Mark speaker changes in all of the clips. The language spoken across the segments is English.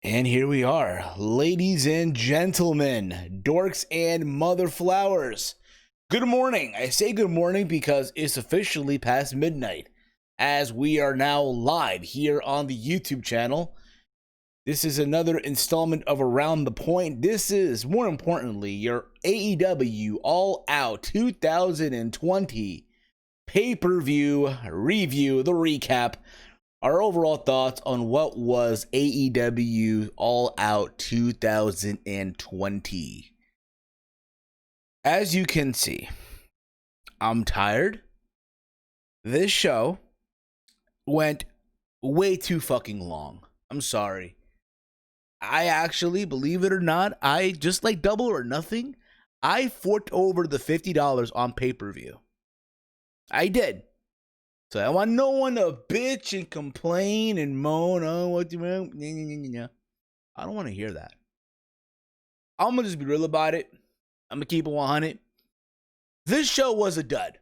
Speaker 1: And here we are, ladies and gentlemen, dorks and mother flowers. Good morning. I say good morning because it's officially past midnight, as we are now live here on the YouTube channel. This is another installment of Around the Point. This is, more importantly, your AEW All Out 2020 pay-per-view review, the recap. Our overall thoughts on what was AEW All Out 2020. As you can see, I'm tired. This show went way too fucking long. I'm sorry. I actually, believe it or not, I just like Double or Nothing, I forked over the $50 on pay-per-view. I did. So I want no one to bitch and complain and moan. Oh, what do you want? I don't want to hear that. I'm going to just be real about it. I'm going to keep it 100. This show was a dud.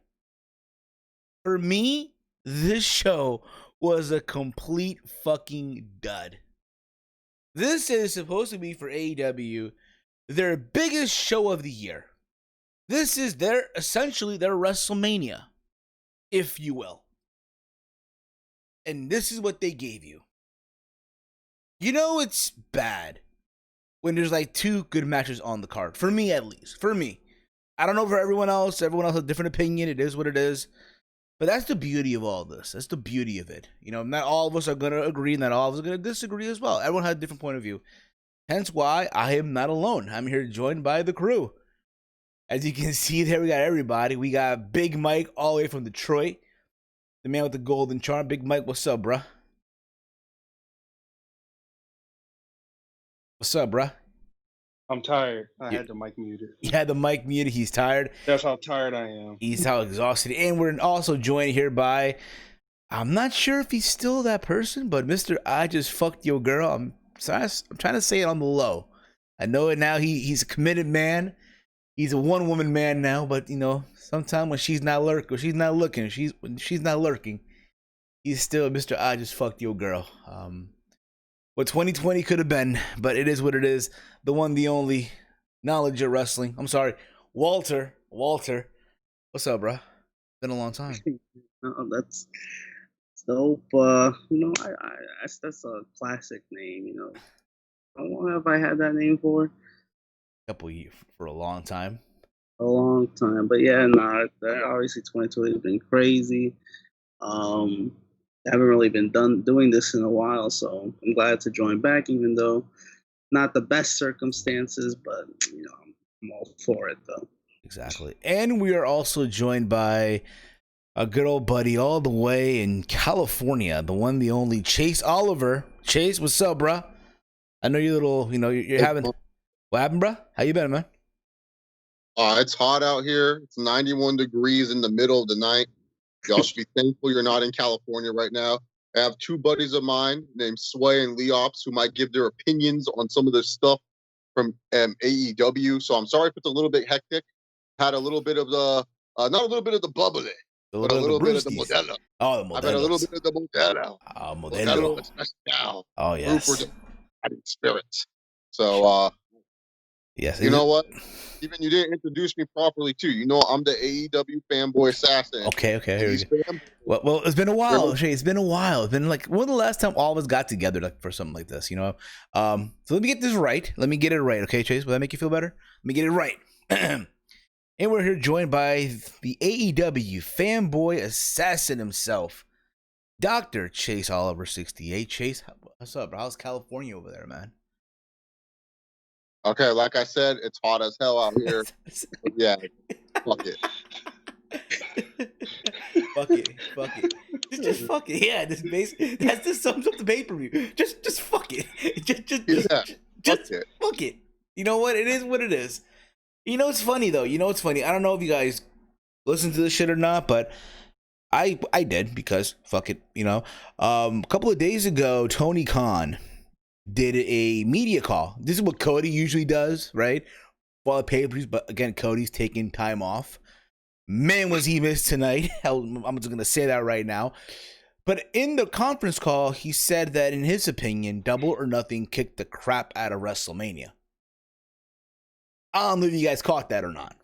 Speaker 1: For me, this show was a complete fucking dud. This is supposed to be for AEW their biggest show of the year. This is essentially their WrestleMania, if you will. And this is what they gave you. You know it's bad when there's like two good matches on the card. For me, at least. For me. I don't know for everyone else. Everyone else has a different opinion. It is what it is. But that's the beauty of all this. That's the beauty of it. You know, not all of us are going to agree. Not all of us are going to disagree as well. Everyone has a different point of view. Hence why I am not alone. I'm here joined by the crew. As you can see there, we got everybody. We got Big Mike all the way from Detroit. The man with the golden charm. Big Mike, what's up, bruh? What's up, bruh?
Speaker 2: I'm tired. I had the mic muted.
Speaker 1: You had the mic muted. He's tired.
Speaker 2: That's how tired I am.
Speaker 1: He's how exhausted. And we're also joined here by, I'm not sure if he's still that person, but Mr. I Just Fucked Your Girl. I'm trying to say it on the low. I know it now. He's a committed man. He's a one-woman man now, but, you know, sometimes when she's not lurking, when she's not lurking, he's still Mr. I Just Fucked Your Girl. What 2020 could have been, but it is what it is. The one, the only, knowledge of wrestling. I'm sorry, Walter. What's up, bro? Been a long time.
Speaker 3: That's dope. I that's a classic name. You know, how long have I had that name for?
Speaker 1: Couple of years, for a long time.
Speaker 3: A long time, but yeah, obviously 2020 has been crazy. I haven't really been doing this in a while, so I'm glad to join back, even though not the best circumstances, but you know, I'm all for it though.
Speaker 1: Exactly. And we are also joined by a good old buddy all the way in California, the one, the only Chase Oliver. Chase, what's up, bro? I know you're having. What happened, bro? How you been, man?
Speaker 4: It's hot out here. It's 91 degrees in the middle of the night. Y'all should be thankful you're not in California right now. I have two buddies of mine named Sway and Leops who might give their opinions on some of this stuff from AEW. So I'm sorry if it's a little bit hectic. Had a little bit of the, not a little bit of the bubbly, but a little bit of the Modelo.
Speaker 1: Oh, the Modelo.
Speaker 4: I've had a little bit of the Modelo.
Speaker 1: Modelo.
Speaker 4: Especial.
Speaker 1: Oh, yes.
Speaker 4: For the spirits. So,
Speaker 1: yes.
Speaker 4: You know what? Even you didn't introduce me properly, too. You know, I'm the AEW fanboy assassin.
Speaker 1: Okay. Here we go. Well, it's been a while. Shay, it's been a while. It's been like, when was the last time all of us got together for something like this, you know? So let me get this right. Let me get it right, okay, Chase? Will that make you feel better? Let me get it right. And we're here joined by the AEW fanboy assassin himself, Dr. Chase Oliver 68. Chase, what's up, bro? How's California over there, man?
Speaker 4: Okay, like I said, it's hot as hell out here. Yeah, fuck it.
Speaker 1: Fuck it. Just fuck it. Yeah, that just sums up the pay-per-view. Just fuck it. Just fuck it. You know what? It is what it is. You know it's funny though. I don't know if you guys listen to this shit or not, but I did, because fuck it. You know, a couple of days ago, Tony Khan did a media call. This is what Cody usually does, right? For the pay-per-views, but again, Cody's taking time off. Man, was he missed tonight. I'm just gonna say that right now. But in the conference call, he said that in his opinion, Double or Nothing kicked the crap out of WrestleMania. I don't know if you guys caught that or not.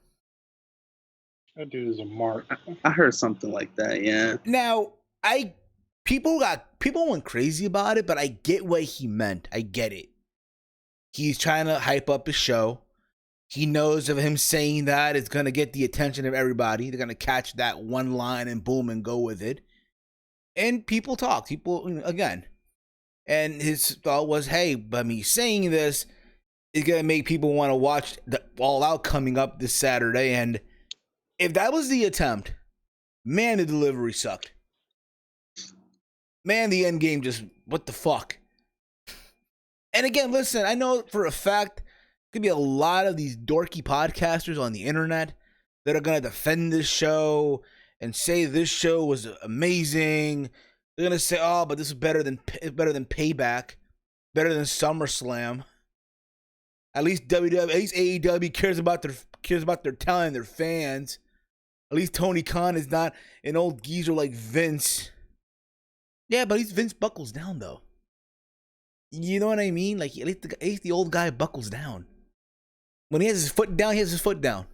Speaker 2: That dude is a mark.
Speaker 3: I heard something like that. Yeah.
Speaker 1: Now, people went crazy about it, but I get what he meant. I get it. He's trying to hype up his show. He knows of him saying that it's gonna get the attention of everybody. They're gonna catch that one line and boom and go with it. And people talk. People again. And his thought was, hey, by me saying this, it's gonna make people want to watch the All Out coming up this Saturday. And if that was the attempt, man, the delivery sucked. Man, the end game just, what the fuck? And again, listen, I know for a fact, could be a lot of these dorky podcasters on the internet that are going to defend this show and say this show was amazing. They're going to say, oh, but this is better than Payback, better than SummerSlam. At least AEW cares about their talent and their fans. At least Tony Khan is not an old geezer like Vince. Yeah, but at least Vince buckles down, though. You know what I mean? Like, at least the old guy buckles down. When he has his foot down, he has his foot down.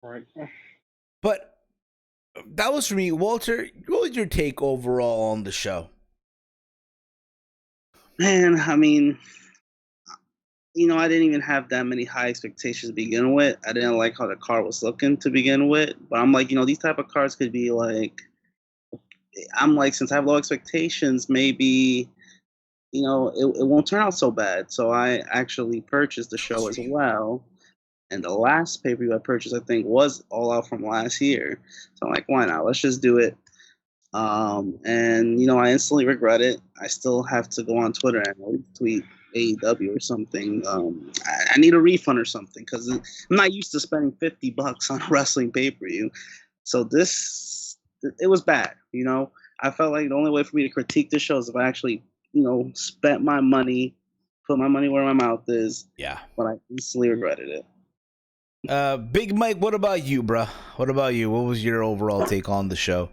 Speaker 2: Right.
Speaker 1: But that was for me. Walter, what was your take overall on the show?
Speaker 3: Man, I mean, I didn't even have that many high expectations to begin with. I didn't like how the card was looking to begin with. But I'm like, these type of cards could be like, I'm like, since I have low expectations, maybe, it won't turn out so bad. So I actually purchased the show as well. And the last pay-per-view I purchased, I think, was All Out from last year. So I'm like, why not? Let's just do it. And, I instantly regret it. I still have to go on Twitter and tweet AEW or something. I need a refund or something because I'm not used to spending $50 on a wrestling pay-per-view. So it was bad, I felt like the only way for me to critique the show is if I actually, spent my money, put my money where my mouth is.
Speaker 1: Yeah.
Speaker 3: But I instantly regretted it.
Speaker 1: Big Mike, what about you, bruh? What about you? What was your overall take on the show?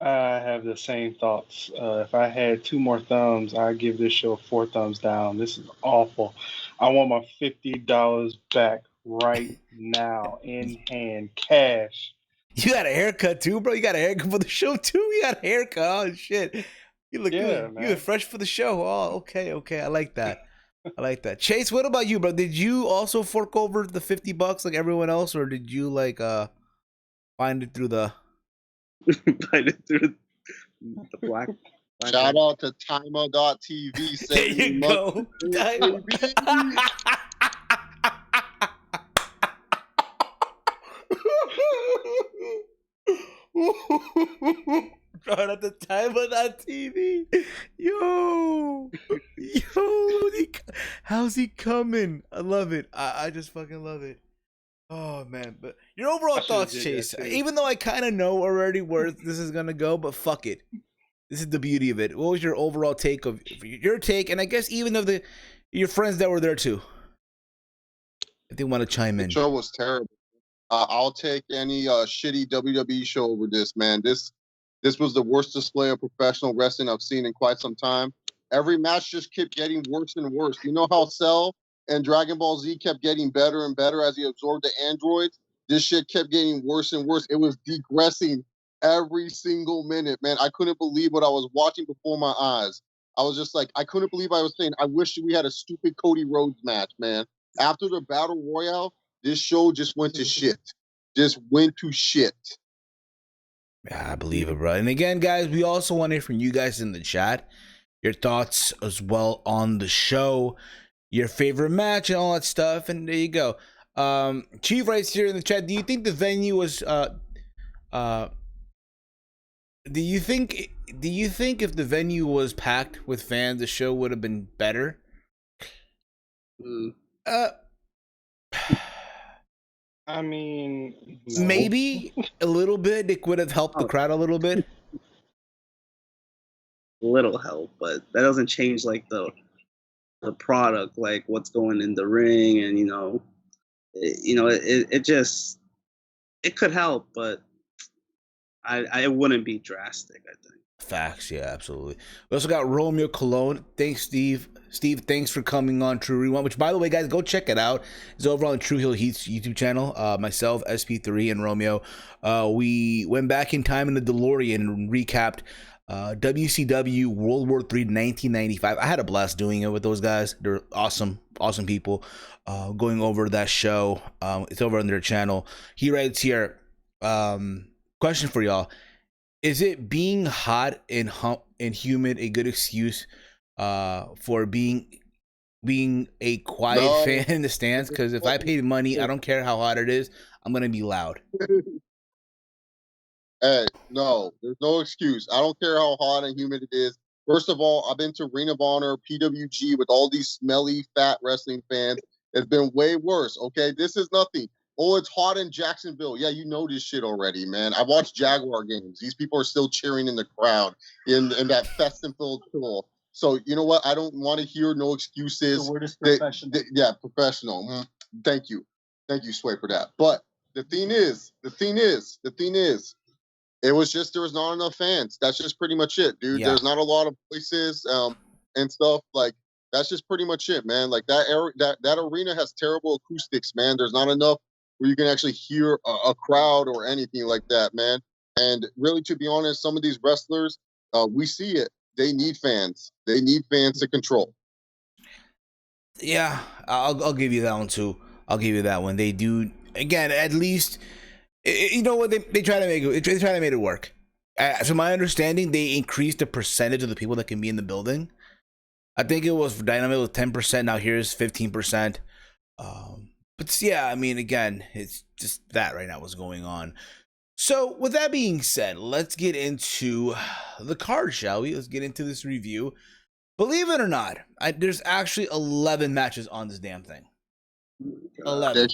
Speaker 2: I have the same thoughts. If I had 2 more thumbs, I'd give this show 4 thumbs down. This is awful. I want my $50 back right now, in hand, cash.
Speaker 1: You got a haircut too, bro. You got a haircut for the show too. You got a haircut. Oh shit! You look good. You look fresh for the show. Oh, okay. I like that. Chase, what about you, bro? Did you also fork over the $50 like everyone else, or did you like find it through the?
Speaker 3: Find it through the black.
Speaker 4: Shout out to Timer.tv.
Speaker 1: There you go. Shout out to Timer.tv. Yo, how's he coming? I love it. I just fucking love it. Oh man, but your overall thoughts, Chase. Even though I kind of know already where this is gonna go, but fuck it. This is the beauty of it. What was your overall take of your take, and I guess even of your friends that were there too, if they want to chime in?
Speaker 4: The show was terrible. I'll take any shitty WWE show over this, man. This was the worst display of professional wrestling I've seen in quite some time. Every match just kept getting worse and worse. You know how Cell and Dragon Ball Z kept getting better and better as he absorbed the androids? This shit kept getting worse and worse. It was degressing every single minute, man. I couldn't believe what I was watching before my eyes. I was just like, I couldn't believe I was saying, I wish we had a stupid Cody Rhodes match, man. After the Battle Royale, this show just went to shit. Just went to shit.
Speaker 1: Yeah, I believe it, bro. And again, guys, we also want to hear from you guys in the chat. Your thoughts as well on the show, your favorite match and all that stuff. And there you go. Chief writes here in the chat, do you think the venue was do you think if the venue was packed with fans, the show would have been better?
Speaker 2: I mean, no.
Speaker 1: Maybe a little bit. It would have helped the crowd a little bit.
Speaker 3: Little help, but that doesn't change like the product, like what's going in the ring, and it just, it could help, but I wouldn't be drastic, I think.
Speaker 1: Facts, yeah, absolutely. We also got Romeo Cologne. Thanks, Steve. Steve, thanks for coming on True Rewind, which, by the way, guys, go check it out. It's over on True Hill Heat's YouTube channel. Myself, SP3, and Romeo. We went back in time in the DeLorean and recapped WCW World War III 1995. I had a blast doing it with those guys. They're awesome people. Going over that show. It's over on their channel. He writes here, question for y'all. Is it being hot and humid a good excuse for being a quiet fan in the stands? Because if I paid money, I don't care how hot it is, I'm gonna be loud.
Speaker 4: Hey, no, there's no excuse. I don't care how hot and humid it is. First of all, I've been to Ring of Honor, PWG with all these smelly, fat wrestling fans. It's been way worse, okay? This is nothing. Oh, it's hot in Jacksonville. Yeah, you know this shit already, man. I watched Jaguar games. These people are still cheering in the crowd in that festin-filled pool. So, you know what? I don't want to hear no excuses.
Speaker 2: The word is professional.
Speaker 4: Yeah, professional. Thank you. Thank you, Sway, for that. But the thing is, it was just there was not enough fans. That's just pretty much it, dude.
Speaker 1: Yeah.
Speaker 4: There's not a lot of places and stuff. Like, that's just pretty much it, man. Like, that arena has terrible acoustics, man. There's not enough where you can actually hear a crowd or anything like that, man. And really, to be honest, some of these wrestlers, we see it. They need fans. They need fans to control.
Speaker 1: Yeah, I'll give you that one too. I'll give you that one. They do, again, at least. You know what, they try to make it. They try to make it work. So my understanding, they increased the percentage of the people that can be in the building. I think it was for Dynamite was 10%. Now here's 15%. But yeah, I mean, again, it's just that right now what's going on. So with that being said, let's get into the card, shall we? Let's get into this review. Believe it or not, there's actually 11 matches on this damn thing. 11.
Speaker 4: There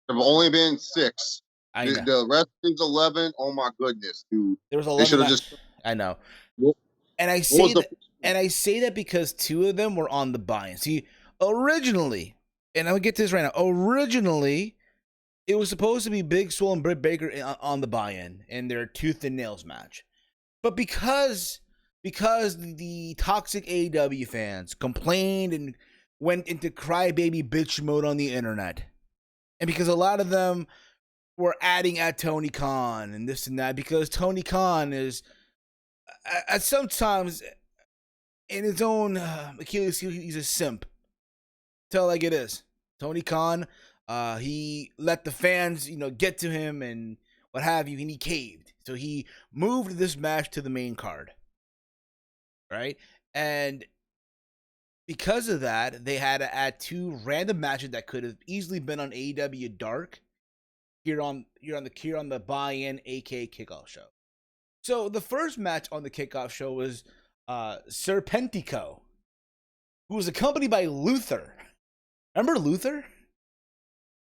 Speaker 4: have only been 6.
Speaker 1: I know.
Speaker 4: The rest is 11. Oh my goodness, dude!
Speaker 1: There was 11. I know. And I say that because 2 of them were on the buy-in. See, originally, and I'll get to this right now. Originally, it was supposed to be Big Swole and Britt Baker on the buy-in in their tooth and nails match, but because the toxic AEW fans complained and went into crybaby bitch mode on the internet, and because a lot of them were adding at Tony Khan and this and that, because Tony Khan is at sometimes in his own Achilles heel, he's a simp. Tell like it is. Tony Khan, he let the fans, get to him and what have you, and he caved. So he moved this match to the main card. Right? And because of that, they had to add 2 random matches that could have easily been on AEW Dark. Here on the buy-in, aka kickoff show. So the first match on the kickoff show was Serpentico, who was accompanied by Luther. Remember Luther?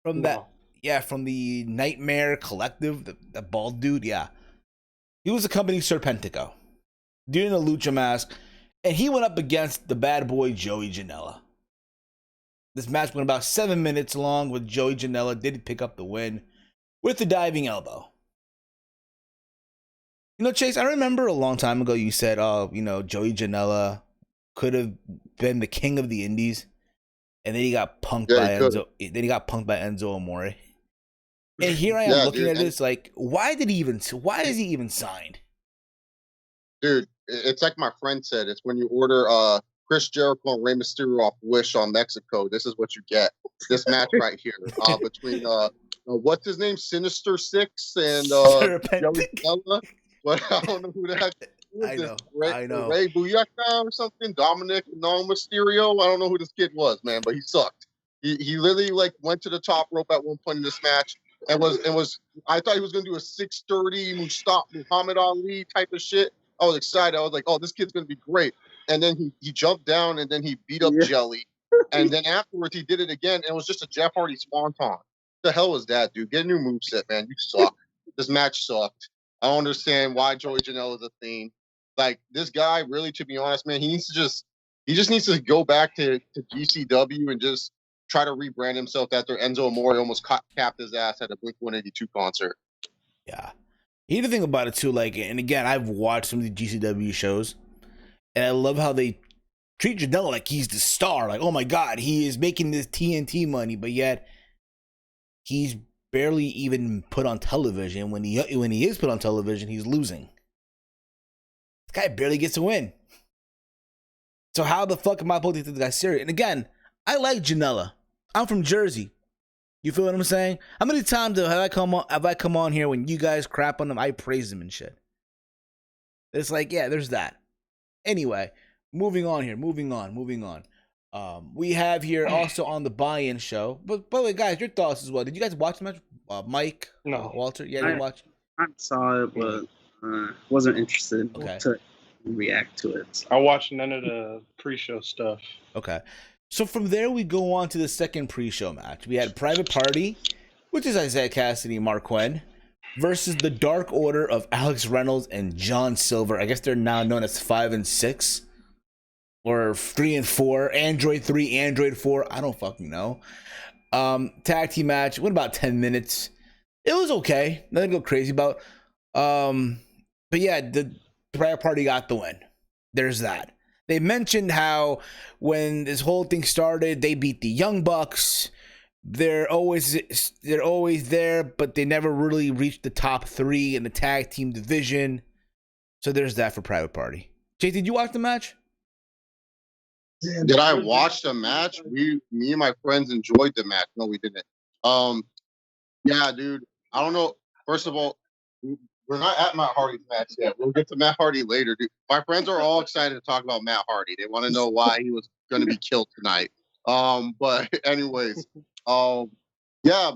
Speaker 1: From the Nightmare Collective, the bald dude, yeah. He was accompanying Serpentico, doing a lucha mask, and he went up against the bad boy Joey Janela. This match went about 7 minutes long, with Joey Janela did pick up the win with the diving elbow. Chase, I remember a long time ago you said, Joey Janela could have been the king of the indies, and then he got punked by Enzo. Then he got punked by Enzo Amore. And here I am looking at this like, why is he even signed?
Speaker 4: Dude, it's like my friend said. It's when you order Chris Jericho and Rey Mysterio off Wish on Mexico. This is what you get. This match right here between what's his name, Sinister Six and Joey Janela. But I don't know who the heck. I know. Ray Buyaka or something. Dominic Mysterio. I don't know who this kid was, man, but he sucked. He literally went to the top rope at one point in this match and was. I thought he was gonna do a 630 Muhammad Ali type of shit. I was excited. I was like, oh, this kid's gonna be great. And then he jumped down and then he beat up Jelly. And then afterwards he did it again and it was just a Jeff Hardy swanton. What the hell was that, dude? Get a new moveset, man. You suck. This match sucked. I don't understand why Joey Janela is a thing. Like, this guy, really, to be honest, man, he just needs to go back to GCW and just try to rebrand himself after Enzo Amore almost capped his ass at a Blink-182 concert.
Speaker 1: Yeah. Here's the thing about it too, like, and again, I've watched some of the GCW shows, and I love how they treat Janela like he's the star. Like, oh my god, he is making this TNT money, but yet he's barely even put on television. When he is put on television, he's losing. This guy barely gets a win. So how the fuck am I supposed to take this guy serious? And again, I like Janela. I'm from Jersey. You feel what I'm saying? How many times have I come on here when you guys crap on him, I praise him and shit? It's like, yeah, there's that. Anyway, moving on here. Moving on. We have here also on the buy-in show. But by the way, guys, your thoughts as well. Did you guys watch the match? Mike?
Speaker 2: No.
Speaker 1: Walter? Yeah, you watched?
Speaker 3: I saw it, but wasn't interested to react to it.
Speaker 2: I watched none of the pre-show stuff.
Speaker 1: Okay. So from there, we go on to the second pre-show match. We had Private Party, which is Isaiah Cassidy and Mark Quinn, versus the Dark Order of Alex Reynolds and John Silver. I guess they're now known as 5 and 6. Or 3 and 4. Android 3, Android 4. I don't fucking know. Tag team match. Went about 10 minutes. It was okay. Nothing to go crazy about. But yeah, the Private Party got the win. There's that. They mentioned how when this whole thing started, they beat the Young Bucks. They're always there, but they never really reached the top 3 in the tag team division. So there's that for Private Party. Jay, did you watch the match?
Speaker 4: Did I watch the match? Me and my friends enjoyed the match. No, we didn't. Yeah, dude. I don't know. First of all, we're not at Matt Hardy's match yet. We'll get to Matt Hardy later, dude. My friends are all excited to talk about Matt Hardy. They want to know why he was going to be killed tonight. But anyways, yeah,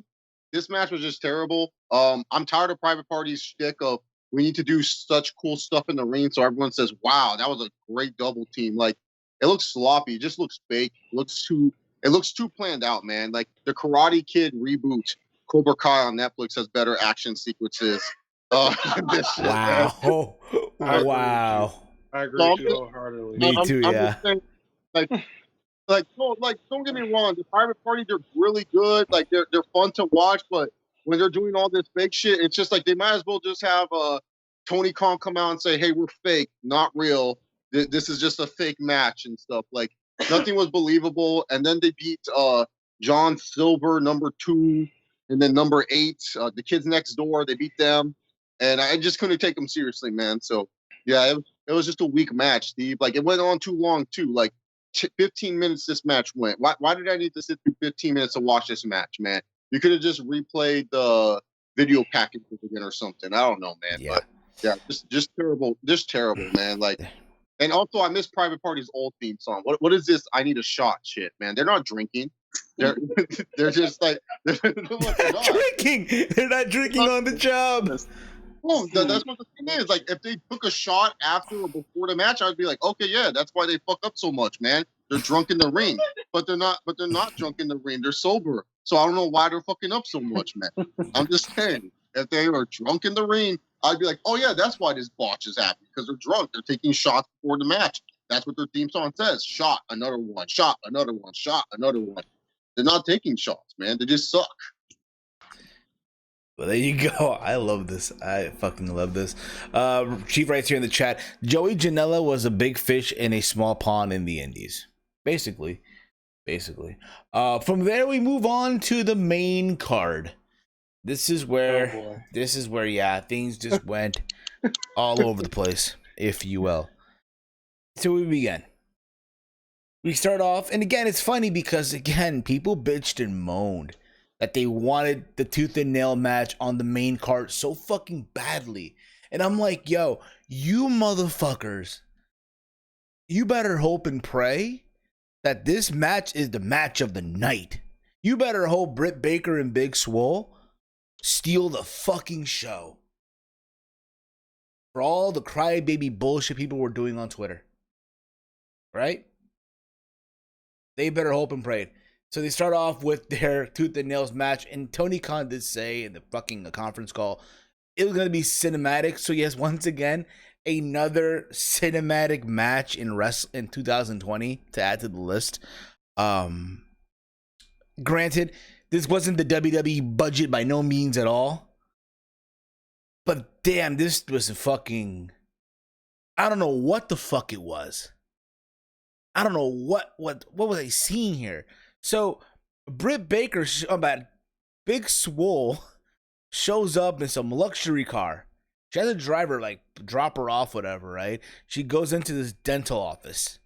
Speaker 4: this match was just terrible. I'm tired of Private Party's shtick of we need to do such cool stuff in the ring so everyone says, "Wow, that was a great double team." Like, it looks sloppy. It just looks fake. It looks too planned out, man. Like the Karate Kid reboot, Cobra Kai on Netflix has better action sequences. This shit,
Speaker 1: wow. Wow.
Speaker 2: I agree with you wholeheartedly.
Speaker 1: Me too, yeah.
Speaker 4: Saying, don't get me wrong. The Private Party, they're really good. Like they're fun to watch, but when they're doing all this fake shit, it's just like they might as well just have Tony Khan come out and say, "Hey, we're fake, not real. This is just a fake match and stuff." Like nothing was believable. And then they beat John Silver, number 2, and then number 8, the kids next door. They beat them, and I just couldn't take them seriously, man. So yeah, it was just a weak match, Steve. Like it went on too long too. Like 15 minutes this match went. Why did I need to sit through 15 minutes to watch this match, man? You could have just replayed the video packages again or something. I don't know, man. Yeah. But yeah, just terrible, man. Like. And also, I miss Private Party's old theme song. What is this? I need a shot, shit, man. They're not drinking. They're just like they're not
Speaker 1: drinking. They're not drinking on the job.
Speaker 4: Well, that's what the thing is. Like, if they took a shot after or before the match, I'd be like, okay, yeah, that's why they fuck up so much, man. They're drunk in the ring, but they're not drunk in the ring. They're sober, so I don't know why they're fucking up so much, man. I'm just saying, if they were drunk in the ring, I'd be like, oh yeah, that's why this botch is happening, because they're drunk. They're taking shots before the match. That's what their theme song says. Shot, another one. Shot, another one. Shot, another one. They're not taking shots, man. They just suck.
Speaker 1: Well, there you go. I love this. I fucking love this. Chief writes here in the chat, Joey Janela was a big fish in a small pond in the Indies. Basically. From there, we move on to the main card. This is where, yeah, things just went all over the place, if you will. So we begin. We start off, and again, it's funny because, again, people bitched and moaned that they wanted the tooth and nail match on the main card so fucking badly. And I'm like, yo, you motherfuckers, you better hope and pray that this match is the match of the night. You better hope Britt Baker and Big Swole steal the fucking show for all the crybaby bullshit people were doing on Twitter. Right? They better hope and pray. So they start off with their tooth and nails match, and Tony Khan did say in the fucking conference call it was going to be cinematic. So yes, once again, another cinematic match in 2020 to add to the list. Granted, this wasn't the WWE budget by no means at all. But damn, this was a fucking. I don't know what the fuck it was. I don't know what was I seeing here. So Britt Baker, Big Swole, shows up in some luxury car. She has a driver like drop her off, whatever, right? She goes into this dental office.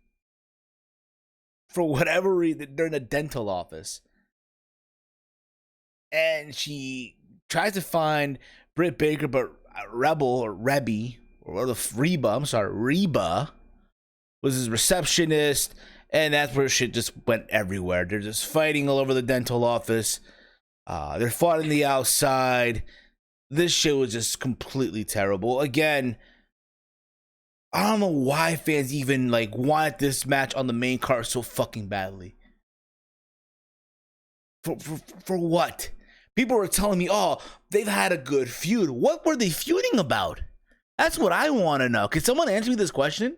Speaker 1: For whatever reason, they're in a dental office. And she tries to find Britt Baker, but Rebel or Rebby, or Reba was his receptionist, and that's where shit just went everywhere. They're just fighting all over the dental office. They're fighting the outside. This shit was just completely terrible. Again, I don't know why fans even like wanted this match on the main card so fucking badly. For what? People were telling me, oh, they've had a good feud. What were they feuding about? That's what I want to know. Can someone answer me this question?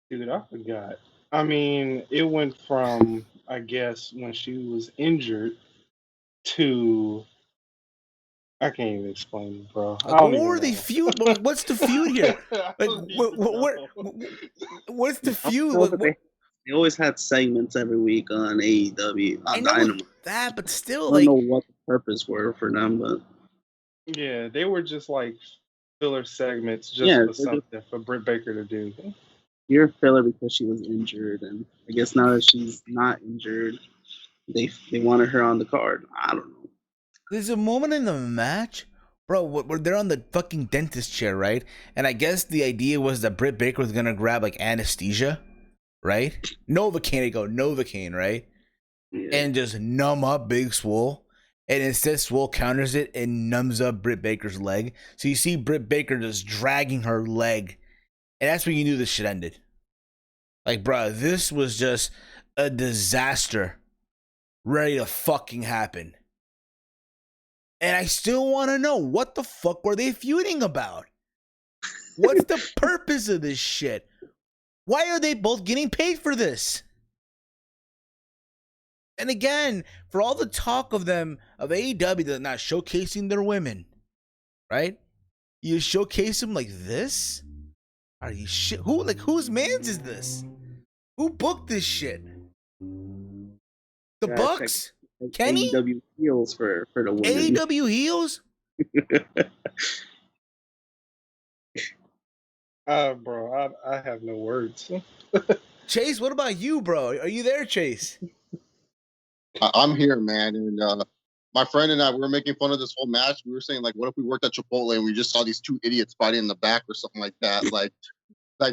Speaker 2: Dude, I forgot. I mean, it went from, I guess, when she was injured to. I can't even explain it, bro. I
Speaker 1: Like,
Speaker 2: don't
Speaker 1: what
Speaker 2: even
Speaker 1: were they
Speaker 2: know.
Speaker 1: feud? Like, what's the feud here?
Speaker 2: I
Speaker 1: Like,
Speaker 2: don't even know.
Speaker 1: what's the feud?
Speaker 3: know that they always had segments every week on AEW,
Speaker 1: I
Speaker 3: on
Speaker 1: know
Speaker 3: Dynamite.
Speaker 1: that, but still,
Speaker 3: I don't know
Speaker 1: like,
Speaker 3: what the purpose were for them, but
Speaker 2: Yeah, they were just like filler segments just
Speaker 3: yeah,
Speaker 2: for
Speaker 3: they're just
Speaker 2: something for Britt Baker to do.
Speaker 3: you're a filler because she was injured, and I guess now that she's not injured, they wanted her on the card. I don't know.
Speaker 1: there's a moment in the match, bro, where they're on the fucking dentist chair, right? And I guess the idea was that Britt Baker was gonna grab like anesthesia, right? Novocaine, right?
Speaker 3: Yeah.
Speaker 1: And just numb up Big Swole. And instead, Swole counters it and numbs up Britt Baker's leg. So you see Britt Baker just dragging her leg. And that's when you knew this shit ended. Like, bro, this was just a disaster ready to fucking happen. And I still want to know, what the fuck were they feuding about? What's the purpose of this shit? Why are they both getting paid for this? And again, for all the talk of them, of AEW, they're not showcasing their women, right? You showcase them like this? Are you shit? Whose man's is this? Who booked this shit? The
Speaker 3: Yeah,
Speaker 1: Bucks?
Speaker 3: check
Speaker 1: Kenny?
Speaker 3: AEW heels for the women.
Speaker 1: AEW heels?
Speaker 2: Bro, I have no words.
Speaker 1: Chase, what about you, bro? Are you there, Chase?
Speaker 4: I'm here, man. And my friend and I, we were making fun of this whole match. We were saying, like, what if we worked at Chipotle and we just saw these two idiots fighting in the back or something like that? Like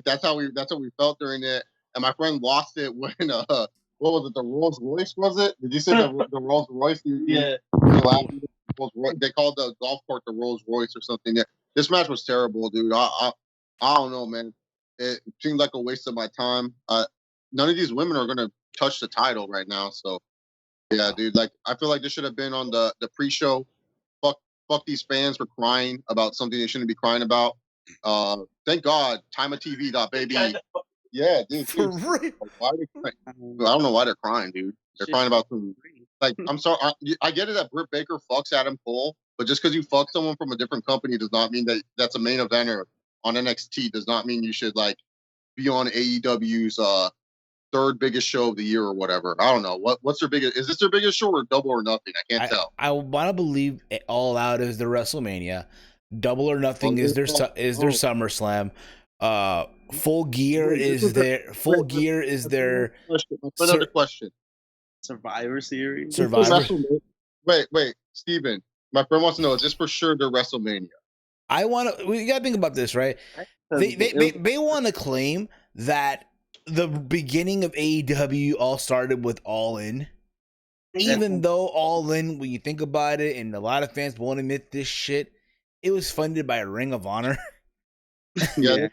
Speaker 4: that's how we felt during it. And my friend lost it when what was it? The Rolls Royce, was it? Did you say the Rolls Royce?
Speaker 2: Yeah.
Speaker 4: They called the golf cart the Rolls Royce or something. Yeah. This match was terrible, dude. I don't know, man. It seemed like a waste of my time. None of these women are gonna touch the title right now, so. Yeah, dude. Like, I feel like this should have been on the pre-show. Fuck these fans for crying about something they shouldn't be crying about. Thank God, Time of TV, baby. Yeah, dude.
Speaker 1: For real?
Speaker 4: Why are they crying? I don't know why they're crying, dude. They're crying about some. Like, I'm sorry. I get it that Britt Baker fucks Adam Cole, but just because you fuck someone from a different company does not mean that that's a main eventer on NXT. Does not mean you should like be on AEW's third biggest show of the year or whatever. I don't know. What's their biggest? Is this their biggest show or Double or Nothing? I can't tell.
Speaker 1: I want to believe All Out is their WrestleMania. Double or Nothing is their SummerSlam. Full Gear is their
Speaker 4: Another question.
Speaker 3: Survivor Series.
Speaker 1: Survivor.
Speaker 4: Wait, Steven. My friend wants to know: is this for sure their WrestleMania?
Speaker 1: We gotta think about this, right? They want to claim that the beginning of AEW all started with All In. Even though All In, when you think about it, and a lot of fans won't admit this shit, it was funded by Ring of Honor.
Speaker 3: Yeah,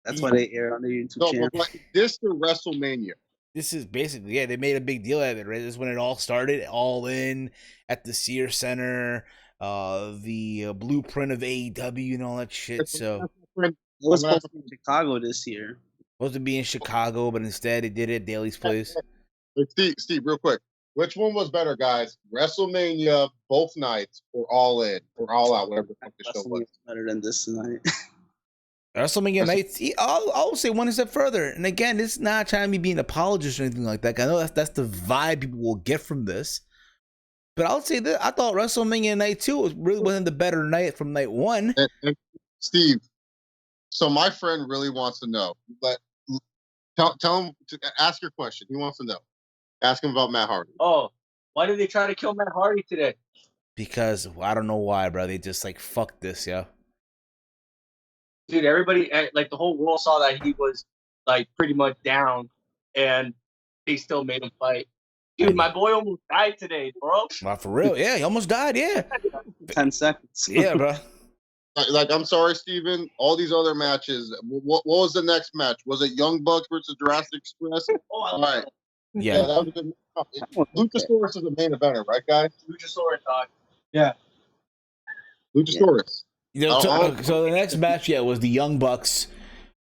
Speaker 3: that's why they air on the YouTube channel.
Speaker 4: But this the WrestleMania.
Speaker 1: This is basically, they made a big deal out of it, right? This is when it all started, All In at the Sears Center, the blueprint of AEW and all that shit. So
Speaker 3: it was supposed to be in Chicago this year.
Speaker 1: Supposed to be in Chicago, but instead it did it at Daly's place.
Speaker 4: Steve, real quick. Which one was better, guys? WrestleMania, both nights, or All In, or All Out, whatever the fuck the show was.
Speaker 3: Better than this tonight.
Speaker 1: WrestleMania nights. I'll say one step further. And again, it's not trying to be being an apologist or anything like that. I know that's the vibe people will get from this. But I'll say that I thought WrestleMania night 2 really wasn't the better night from night 1.
Speaker 4: And Steve, so my friend really wants to know. But tell him to ask your question. He wants to know. Ask him about Matt Hardy.
Speaker 5: Oh, why did they try to kill Matt Hardy today?
Speaker 1: Because I don't know why, bro. They just like fuck this, yo.
Speaker 5: Dude, everybody, like the whole world saw that he was like pretty much down, and they still made him fight. Dude, my boy almost died today, bro.
Speaker 1: Wow, for real? Yeah, he almost died. Yeah,
Speaker 3: 10 seconds.
Speaker 1: yeah, bro.
Speaker 4: Like, I'm sorry, Steven. All these other matches. What was the next match? Was it Young Bucks versus Jurassic Express? All right.
Speaker 1: Yeah.
Speaker 4: That was a good. Luchasaurus is the main eventer, right, guys?
Speaker 5: Luchasaurus talk.
Speaker 2: Yeah.
Speaker 4: Luchasaurus.
Speaker 1: You know, so the next match, was the Young Bucks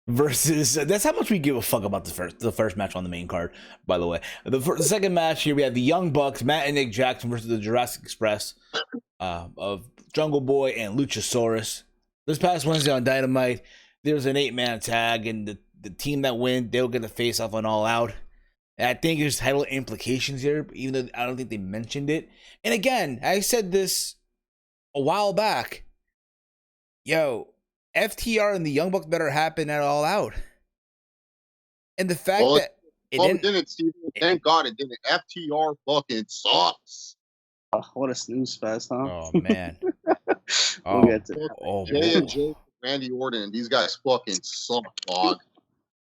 Speaker 1: versus. That's how much we give a fuck about the first match on the main card. By the way, the second match here we have the Young Bucks, Matt and Nick Jackson versus the Jurassic Express of Jungle Boy and Luchasaurus. This past Wednesday on Dynamite, there was an 8-man tag, and the team that win, they'll get a face off on All Out. And I think there's title implications here, even though I don't think they mentioned it. And again, I said this a while back. Yo, FTR and the Young Bucks better happen at All Out. And the fact that it
Speaker 4: didn't, Steven. Thank God it didn't. FTR fucking sucks.
Speaker 3: Oh, what a snooze fest, huh?
Speaker 1: Oh man.
Speaker 3: We'll get to that.
Speaker 4: J&J, Randy Orton, and these guys fucking suck, dog.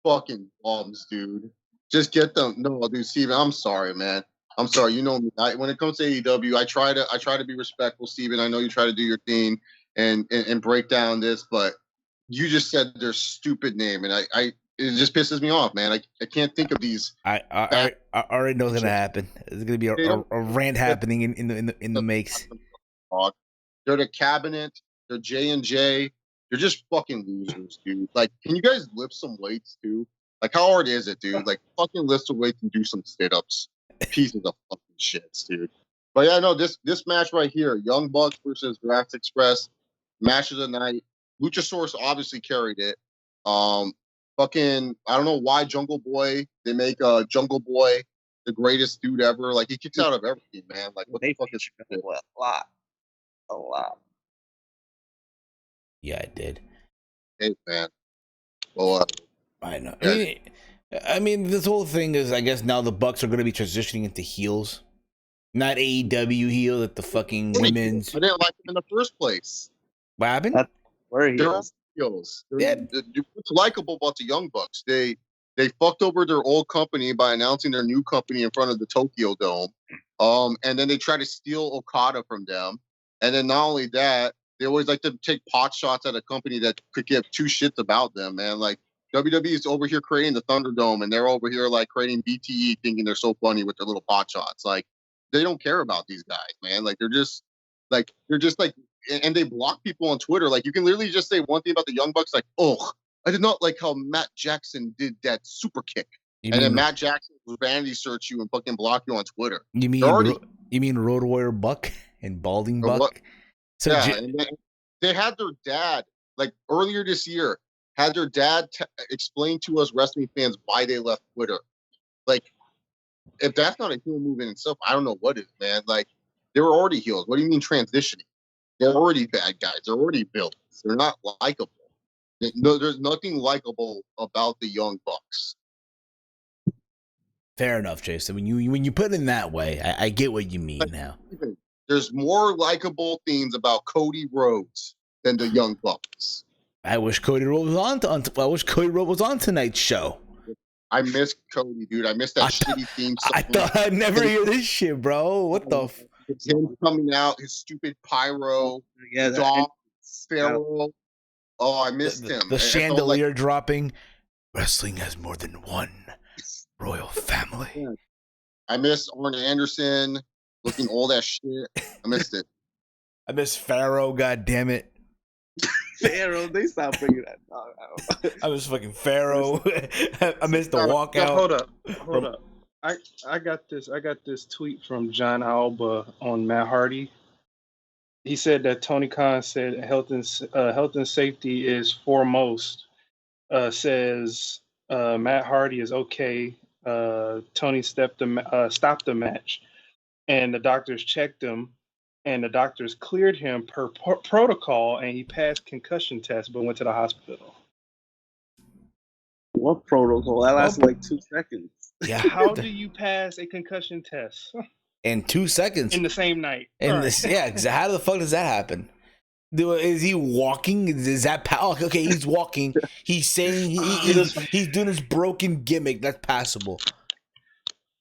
Speaker 4: Fucking bums, dude. Just get them. No, dude, Steven, I'm sorry, man. I'm sorry. You know me. When it comes to AEW, I try to be respectful, Steven. I know you try to do your thing and break down this, but you just said their stupid name, and it just pisses me off, man. I can't think of these.
Speaker 1: I already know what's gonna happen. There's gonna be a rant happening in the makes.
Speaker 4: They're the Cabinet. They're J&J. They're just fucking losers, dude. Like, can you guys lift some weights too? Like, how hard is it, dude? Like, fucking lift some weights and do some sit-ups. Pieces of fucking shits, dude. But yeah, no, this match right here, Young Bucks versus Jurassic Express, match of the night. Luchasaurus obviously carried it. Fucking, I don't know why Jungle Boy. They make Jungle Boy the greatest dude ever. Like, he kicks out of everything, man. Like, what the fuck is shit?
Speaker 3: A lot.
Speaker 1: Yeah, I did.
Speaker 4: Hey, man. Well,
Speaker 1: I know. I mean, this whole thing is, I guess now the Bucks are going to be transitioning into heels, not AEW heel at the fucking women's.
Speaker 4: I didn't like them in the first place.
Speaker 1: What happened?
Speaker 3: Where he
Speaker 4: They're
Speaker 3: is.
Speaker 4: heels.
Speaker 1: Yeah.
Speaker 4: What's likable about the Young Bucks? They fucked over their old company by announcing their new company in front of the Tokyo Dome. And then they try to steal Okada from them. And then not only that, they always like to take pot shots at a company that could give two shits about them, man. Like, WWE is over here creating the Thunderdome, and they're over here like creating BTE, thinking they're so funny with their little pot shots. Like, they don't care about these guys, man. Like, they're just like, and they block people on Twitter. Like, you can literally just say one thing about the Young Bucks, like, oh, I did not like how Matt Jackson did that super kick. Then Matt Jackson will vanity search you and fucking block you on Twitter.
Speaker 1: You mean Road Warrior Buck and Balding Buck?
Speaker 4: What? So yeah, and they had their dad, like, earlier this year, had their dad explain to us wrestling fans why they left Twitter. Like, if that's not a heel move in itself, I don't know what is, man. Like, they were already heels. What do you mean transitioning? They're already bad guys. They're already villains. They're not likable. No, there's nothing likable about the Young Bucks.
Speaker 1: Fair enough, Jason. When you put it in that way, I get what you mean now.
Speaker 4: There's more likable things about Cody Rhodes than the Young Bucks.
Speaker 1: I wish Cody Rhodes was on tonight's show.
Speaker 4: I miss Cody, dude. I miss that shitty theme song.
Speaker 1: I thought I'd never hear this shit, bro. What the?
Speaker 4: Him coming out, his stupid pyro, dog, Pharaoh. Oh, I missed him.
Speaker 1: The chandelier dropping. Wrestling has more than one royal family.
Speaker 4: Yeah. I miss Arn Anderson looking old as shit. I missed it.
Speaker 1: I miss Pharaoh. God damn it.
Speaker 3: Pharaoh, they stopped bringing that dog out.
Speaker 1: I was fucking Pharaoh. I missed the walkout.
Speaker 2: Hold up. I got this tweet from John Alba on Matt Hardy. He said that Tony Khan said health and safety is foremost. Says Matt Hardy is okay. Tony stopped the match, and the doctors checked him, and the doctors cleared him per protocol, and he passed concussion test, but went to the hospital.
Speaker 3: What protocol? That lasted like 2 seconds.
Speaker 1: Yeah.
Speaker 2: How do you pass a concussion test
Speaker 1: In 2 seconds.
Speaker 2: in the same night?
Speaker 1: In this, yeah. How the fuck does that happen? Is he walking? Is that okay? He's walking. He's saying he's doing his broken gimmick. That's passable.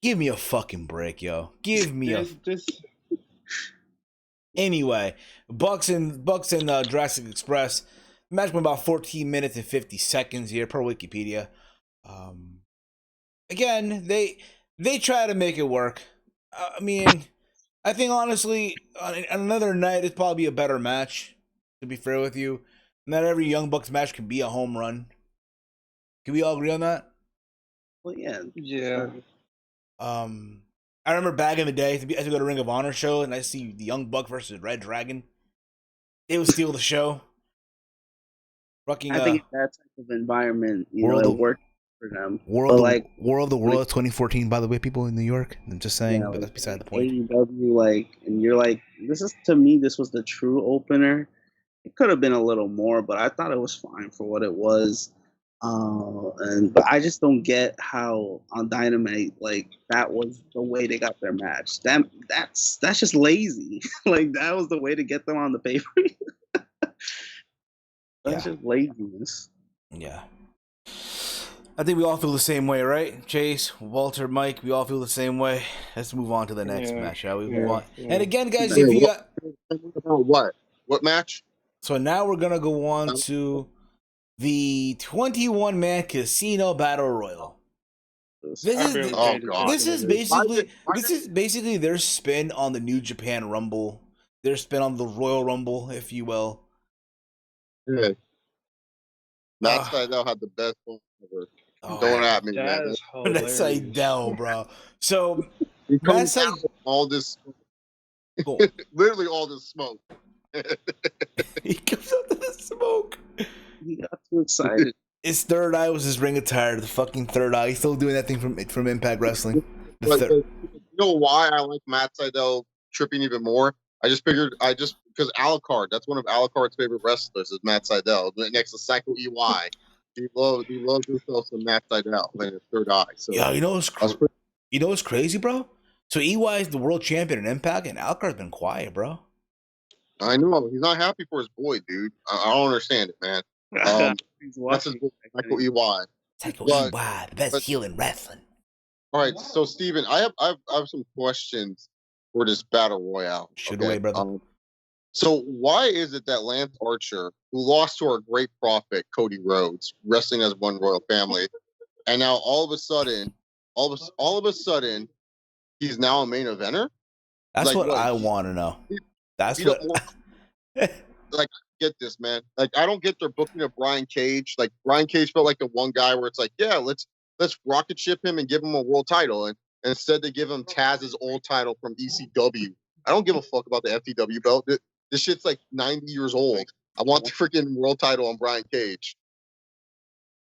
Speaker 1: Give me a fucking break, yo. Give me Anyway, Bucks and Jurassic Express. The match went about 14 minutes and 50 seconds here per Wikipedia. Again, they try to make it work. I mean, I think honestly, on another night, it'd probably be a better match. To be fair with you, not every Young Bucks match can be a home run. Can we all agree on that?
Speaker 3: Well, yeah.
Speaker 2: Yeah.
Speaker 1: I remember back in the day, I had to go to Ring of Honor show, and I see the Young Buck versus Red Dragon. They would steal the show. Fucking,
Speaker 3: I think in that type of environment, it worked for them.
Speaker 1: War of the World 2014, by the way, people in New York. I'm just saying, but that's beside the point.
Speaker 3: AEW, and you're like, this was the true opener. It could have been a little more, but I thought it was fine for what it was. But I just don't get how on Dynamite, like, that was the way they got their match. That's just lazy. Like, that was the way to get them on the paper. That's just laziness.
Speaker 1: Yeah. I think we all feel the same way, right? Chase, Walter, Mike, we all feel the same way. Let's move on to the next match, shall we? Move on. Yeah. And again, guys, if you got
Speaker 4: what match?
Speaker 1: So now we're gonna go on to the 21-man Casino Battle Royal. This is basically their spin on the New Japan Rumble, their spin on the Royal Rumble, if you will.
Speaker 4: Yeah. Matt Sydal had the best one ever. Don't at me, man.
Speaker 1: That's Sydal, bro. So
Speaker 4: he comes out all this, literally all this smoke.
Speaker 1: He comes out of the smoke.
Speaker 3: He got too excited.
Speaker 1: His third eye was his ring attire. The fucking third eye. He's still doing that thing from Impact Wrestling.
Speaker 4: You know why I like Matt Sydal tripping even more? I just figured because Alucard, that's one of Alucard's favorite wrestlers is Matt Sydal. Next to Psycho EY. He loves himself some Matt Sydal playing his third eye. So
Speaker 1: yeah, you know what's crazy, bro? So EY is the world champion in Impact, and Alucard's been quiet, bro.
Speaker 4: I know he's not happy for his boy, dude. I don't understand it, man. That's his boy, Psycho EY.
Speaker 1: Psycho EY, the best heel in wrestling.
Speaker 4: All right, so Steven, I have some questions for this battle royale.
Speaker 1: Shoot away, brother.
Speaker 4: So why is it that Lance Archer, who lost to our great prophet Cody Rhodes, wrestling as one royal family, and now all of a sudden, he's now a main eventer?
Speaker 1: That's like, what I want to know. That's what.
Speaker 4: Like, get this, man. Like, I don't get their booking of Brian Cage. Like, Brian Cage felt like the one guy where it's like, yeah, let's rocket ship him and give him a world title, and instead they give him Taz's old title from ECW. I don't give a fuck about the FTW belt. This shit's like 90 years old. I want the freaking world title on Brian Cage.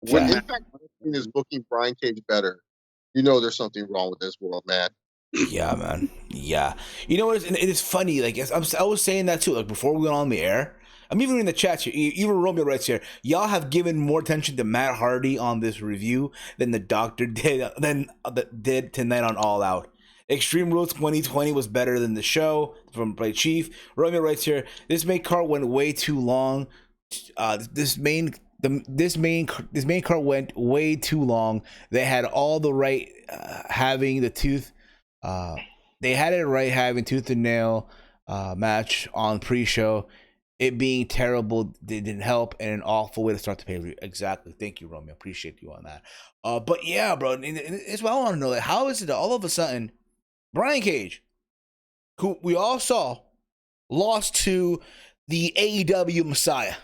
Speaker 4: When Impact is booking Brian Cage better, you know there's something wrong with this world, man.
Speaker 1: Yeah, man. Yeah. You know what? It is funny. Like, I was saying that too. Like, before we went on the air, I'm even in the chat here. Even Romeo writes here, y'all have given more attention to Matt Hardy on this review than the Doctor did tonight on All Out. Extreme Rules 2020 was better than the show from Play Chief. Romeo writes here, this main card went way too long. This main card went way too long. They had all the right having the tooth. They had it right having tooth and nail match on pre-show. It being terrible, they didn't help, and an awful way to start the pay-per-view. Exactly. Thank you, Romeo. Appreciate you on that. But yeah, bro, it's what I want to know. Like, how is it that all of a sudden Brian Cage, who we all saw, lost to the AEW Messiah,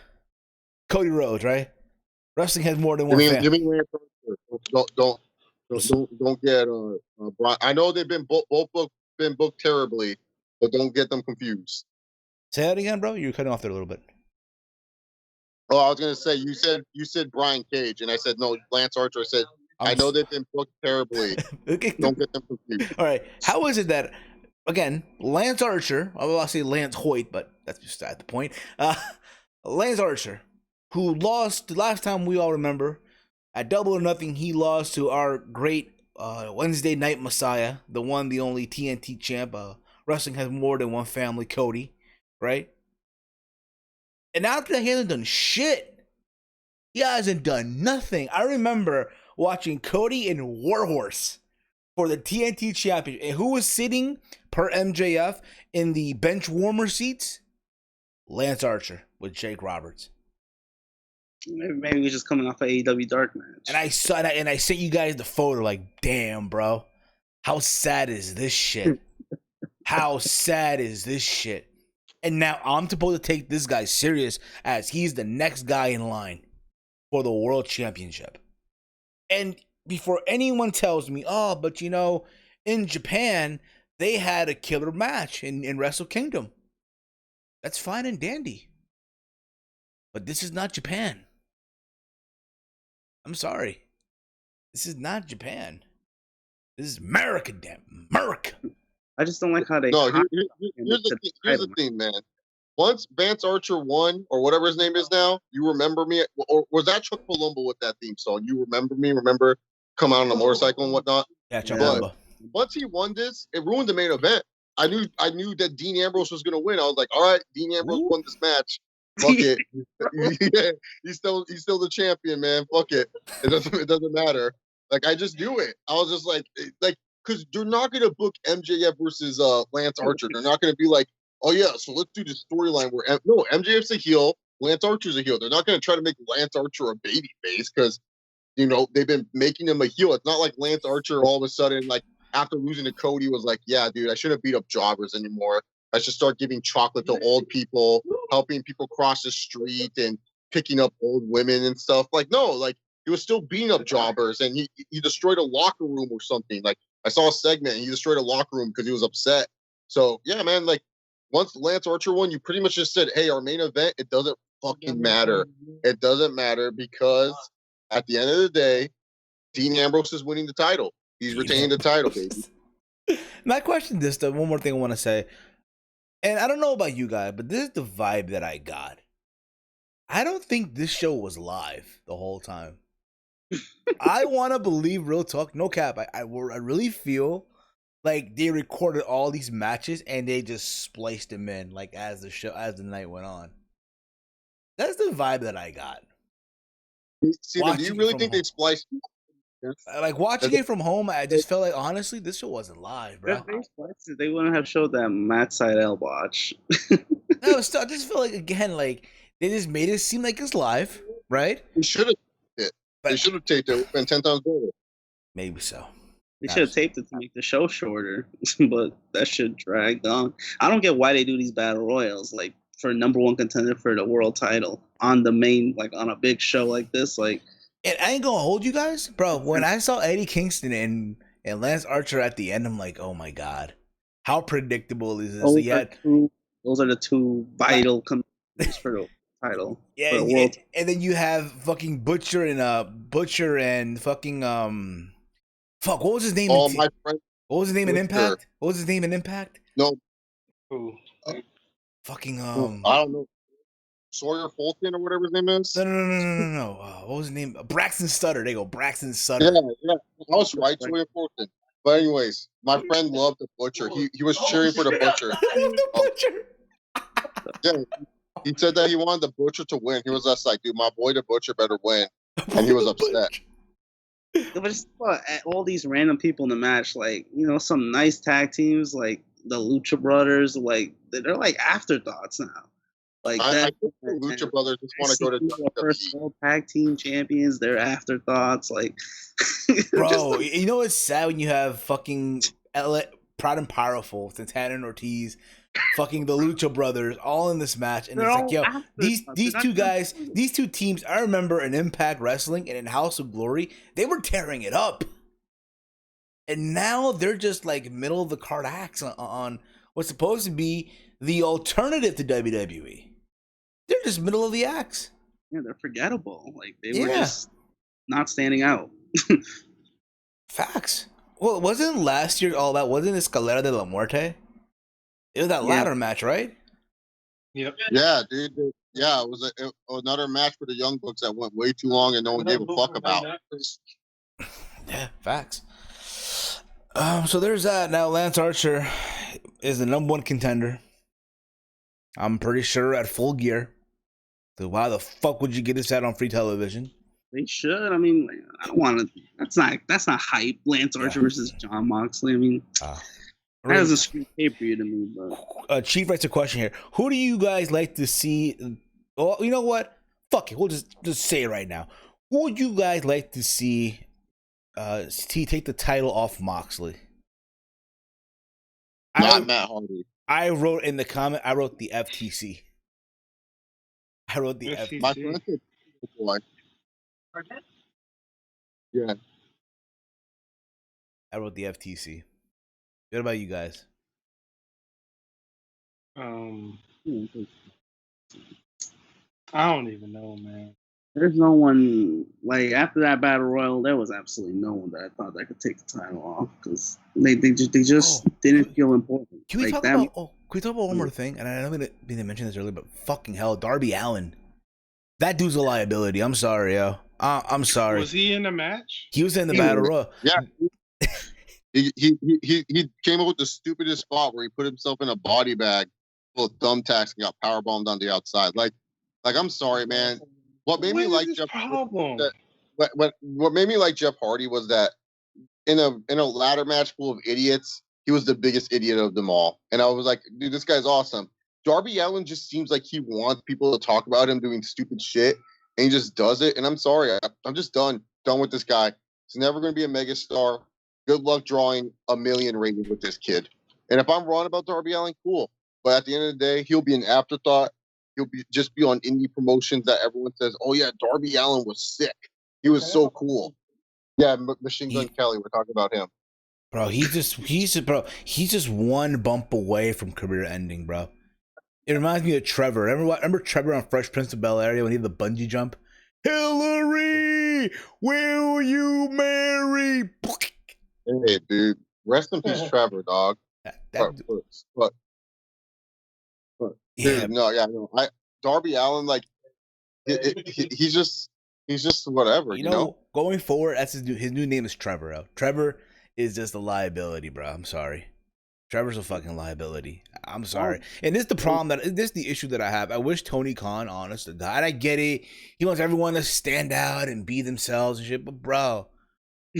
Speaker 1: Cody Rhodes, right? Wrestling has more than one fan.
Speaker 4: Give me don't Don't get Brian. I know they've been been booked terribly, but don't get them confused.
Speaker 1: Say that again, bro. You're cutting off there a little bit.
Speaker 4: Oh, I was gonna say you said Brian Cage, and I said no, Lance Archer. I said I know they've been booked terribly.
Speaker 1: Okay.
Speaker 4: Don't get them confused.
Speaker 1: All right. How is it that, again, Lance Archer, I'll say Lance Hoyt, but that's just at the point. Lance Archer, who lost the last time we all remember, at Double or Nothing, he lost to our great Wednesday Night Messiah, the one, the only TNT champ. Wrestling has more than one family, Cody, right? And after that, he hasn't done shit. He hasn't done nothing. I remember watching Cody and Warhorse for the TNT Championship. And who was sitting, per MJF, in the bench warmer seats? Lance Archer with Jake Roberts.
Speaker 3: Maybe he's just coming off an AEW Dark match.
Speaker 1: And I sent you guys the photo, like, damn, bro. How sad is this shit? How sad is this shit? And now I'm supposed to take this guy serious as he's the next guy in line for the World Championship. And before anyone tells me, oh, but you know, in Japan, they had a killer match in Wrestle Kingdom. That's fine and dandy. But this is not Japan. I'm sorry. This is not Japan. This is America, damn America.
Speaker 3: I just don't like how they.
Speaker 4: No, here's the thing, man. Once Vance Archer won, or whatever his name is now, you remember me? Or was that Chuck Palumbo with that theme song? You remember me? Remember come out on a motorcycle and whatnot?
Speaker 1: Yeah, Chuck Palumbo.
Speaker 4: Once he won this, it ruined the main event. I knew that Dean Ambrose was gonna win. I was like, all right, Dean Ambrose won this match. Fuck it. Yeah, he's still the champion, man. Fuck it. It doesn't matter. Like I just knew it. I was just like because you're not gonna book MJF versus Lance Archer. They're not gonna be like, oh yeah, so let's do this storyline where no, MJF's a heel, Lance Archer's a heel. They're not gonna try to make Lance Archer a baby face because you know they've been making him a heel. It's not like Lance Archer all of a sudden like after losing to Cody was like, yeah, dude, I shouldn't beat up jobbers anymore. I should start giving chocolate to old people, helping people cross the street, and picking up old women and stuff. Like, no, like he was still beating up jobbers, and he destroyed a locker room or something. Like I saw a segment, and he destroyed a locker room because he was upset. So yeah, man, like once Lance Archer won, you pretty much just said, hey, our main event, it doesn't fucking matter. It doesn't matter because at the end of the day, Dean Ambrose is winning the title. He's retaining the title, baby.
Speaker 1: My question this, though, one more thing I want to say. And I don't know about you guys, but this is the vibe that I got. I don't think this show was live the whole time. I want to believe, real talk, no cap. I really feel like they recorded all these matches and they just spliced them in like as the night went on. That's the vibe that I got.
Speaker 4: Steven, do you really think they spliced?
Speaker 1: Like watching it from home, I just felt like honestly, this show wasn't live, bro.
Speaker 3: They wouldn't have showed that Matt Sydal botch.
Speaker 1: No, I just feel like again, like they just made it seem like it's live, right?
Speaker 4: They should have taped it. They should have taped it and 10 times better.
Speaker 1: Maybe so.
Speaker 3: They should have taped it to make the show shorter, but that shit dragged on. I don't get why they do these battle royals, like for number one contender for the world title on the main, like on a big show like this, like.
Speaker 1: And I ain't gonna hold you guys, bro. When I saw Eddie Kingston and Lance Archer at the end, I'm like, oh my god, how predictable is this?
Speaker 3: Those are the two vital contenders for the title.
Speaker 1: Yeah,
Speaker 3: for the world.
Speaker 1: And then you have fucking Butcher and fucking fuck. What was his name?
Speaker 4: Oh, my friend.
Speaker 1: What was his name in Impact? What was his name in Impact?
Speaker 4: No.
Speaker 2: Who?
Speaker 1: Fucking
Speaker 4: I don't know. Sawyer Fulton or whatever his name is?
Speaker 1: No. What was his name? Braxton Sutter. They go Braxton Sutter.
Speaker 4: Yeah. I was right, Sawyer Fulton. But anyways, my friend loved the Butcher. He was cheering for the Butcher.
Speaker 1: I love the Butcher.
Speaker 4: Yeah, he said that he wanted the Butcher to win. He was just like, dude, my boy the Butcher better win. And he was upset.
Speaker 3: But just all these random people in the match, like, you know, some nice tag teams, like the Lucha Brothers, like, they're like afterthoughts now. Like
Speaker 4: I think the Lucha Brothers just want to go to
Speaker 3: the first tag team champions. They're afterthoughts, like.
Speaker 1: Bro, you know what's sad when you have fucking Proud and Powerful, Santana and Ortiz, fucking the Lucha Brothers, all in this match, and it's like, yo, these two guys, these two teams. I remember in Impact Wrestling and in House of Glory, they were tearing it up. And now they're just like middle of the card acts on what's supposed to be the alternative to WWE. They're just middle of the acts.
Speaker 3: Yeah, they're forgettable. Like they were
Speaker 1: Yeah.
Speaker 3: just not standing out.
Speaker 1: Facts. Well, wasn't last year all that? Wasn't Escalera de la Muerte? It was that ladder match, right?
Speaker 2: Yep.
Speaker 4: Yeah, dude. Yeah, it was another match for the Young Bucks that went way too long and no one gave a fuck about.
Speaker 1: Yeah, facts. So there's that. Now Lance Archer is the #1 contender. I'm pretty sure at Full Gear. So why the fuck would you get this out on free television?
Speaker 3: They should. I mean, I don't want to. That's not hype. Lance Archer versus Jon Moxley. I mean, that doesn't scream pay-per-view to me. But
Speaker 1: Chief writes a question here. Who do you guys like to see? Oh, you know what? Fuck it. We'll just say it right now. Who would you guys like to see? Take the title off Moxley.
Speaker 4: Not Matt Hardy.
Speaker 1: I wrote in the comment. I wrote the FTC. I wrote the FTC.
Speaker 4: My friend said, yeah.
Speaker 1: I wrote the FTC. What about you guys?
Speaker 2: I don't even know, man.
Speaker 3: There's no one like after that battle royal. There was absolutely no one that I thought that could take the title off because they just didn't feel important.
Speaker 1: Can we talk about? Can we talk about one more thing? And I know we didn't mention this earlier, but fucking hell, Darby Allin, that dude's a liability. I'm sorry, yo. I'm sorry.
Speaker 2: Was he in the match?
Speaker 1: He was in the battle royal.
Speaker 4: Yeah. He came up with the stupidest spot where he put himself in a body bag full of thumbtacks and got powerbombed on the outside. Like I'm sorry, man. What made me like Jeff Hardy? What made me like Jeff Hardy was that in a ladder match full of idiots, he was the biggest idiot of them all. And I was like, dude, this guy's awesome. Darby Allin just seems like he wants people to talk about him doing stupid shit, and he just does it. And I'm sorry, I'm just done with this guy. He's never going to be a megastar. Good luck drawing a million ratings with this kid. And if I'm wrong about Darby Allin, cool. But at the end of the day, he'll be an afterthought. He'll just be on indie promotions that everyone says, oh, yeah, Darby Allin was sick. He was so cool. Yeah, Machine Gun Kelly, we're talking about him.
Speaker 1: Bro, he's just one bump away from career ending, bro. It reminds me of Trevor. Remember Trevor on Fresh Prince of Bel-Air when he did the bungee jump? Hillary, will you marry?
Speaker 4: Hey, dude. Rest in peace, Trevor, dog. But
Speaker 1: yeah.
Speaker 4: Dude, no. Darby Allin, like, he's just whatever, you know?
Speaker 1: Going forward, that's his new name is Trevor. Bro. Trevor is just a liability, bro. I'm sorry. Trevor's a fucking liability. I'm sorry. And this is the problem this is the issue that I have. I wish Tony Khan, honest to God, I get it. He wants everyone to stand out and be themselves and shit, but bro,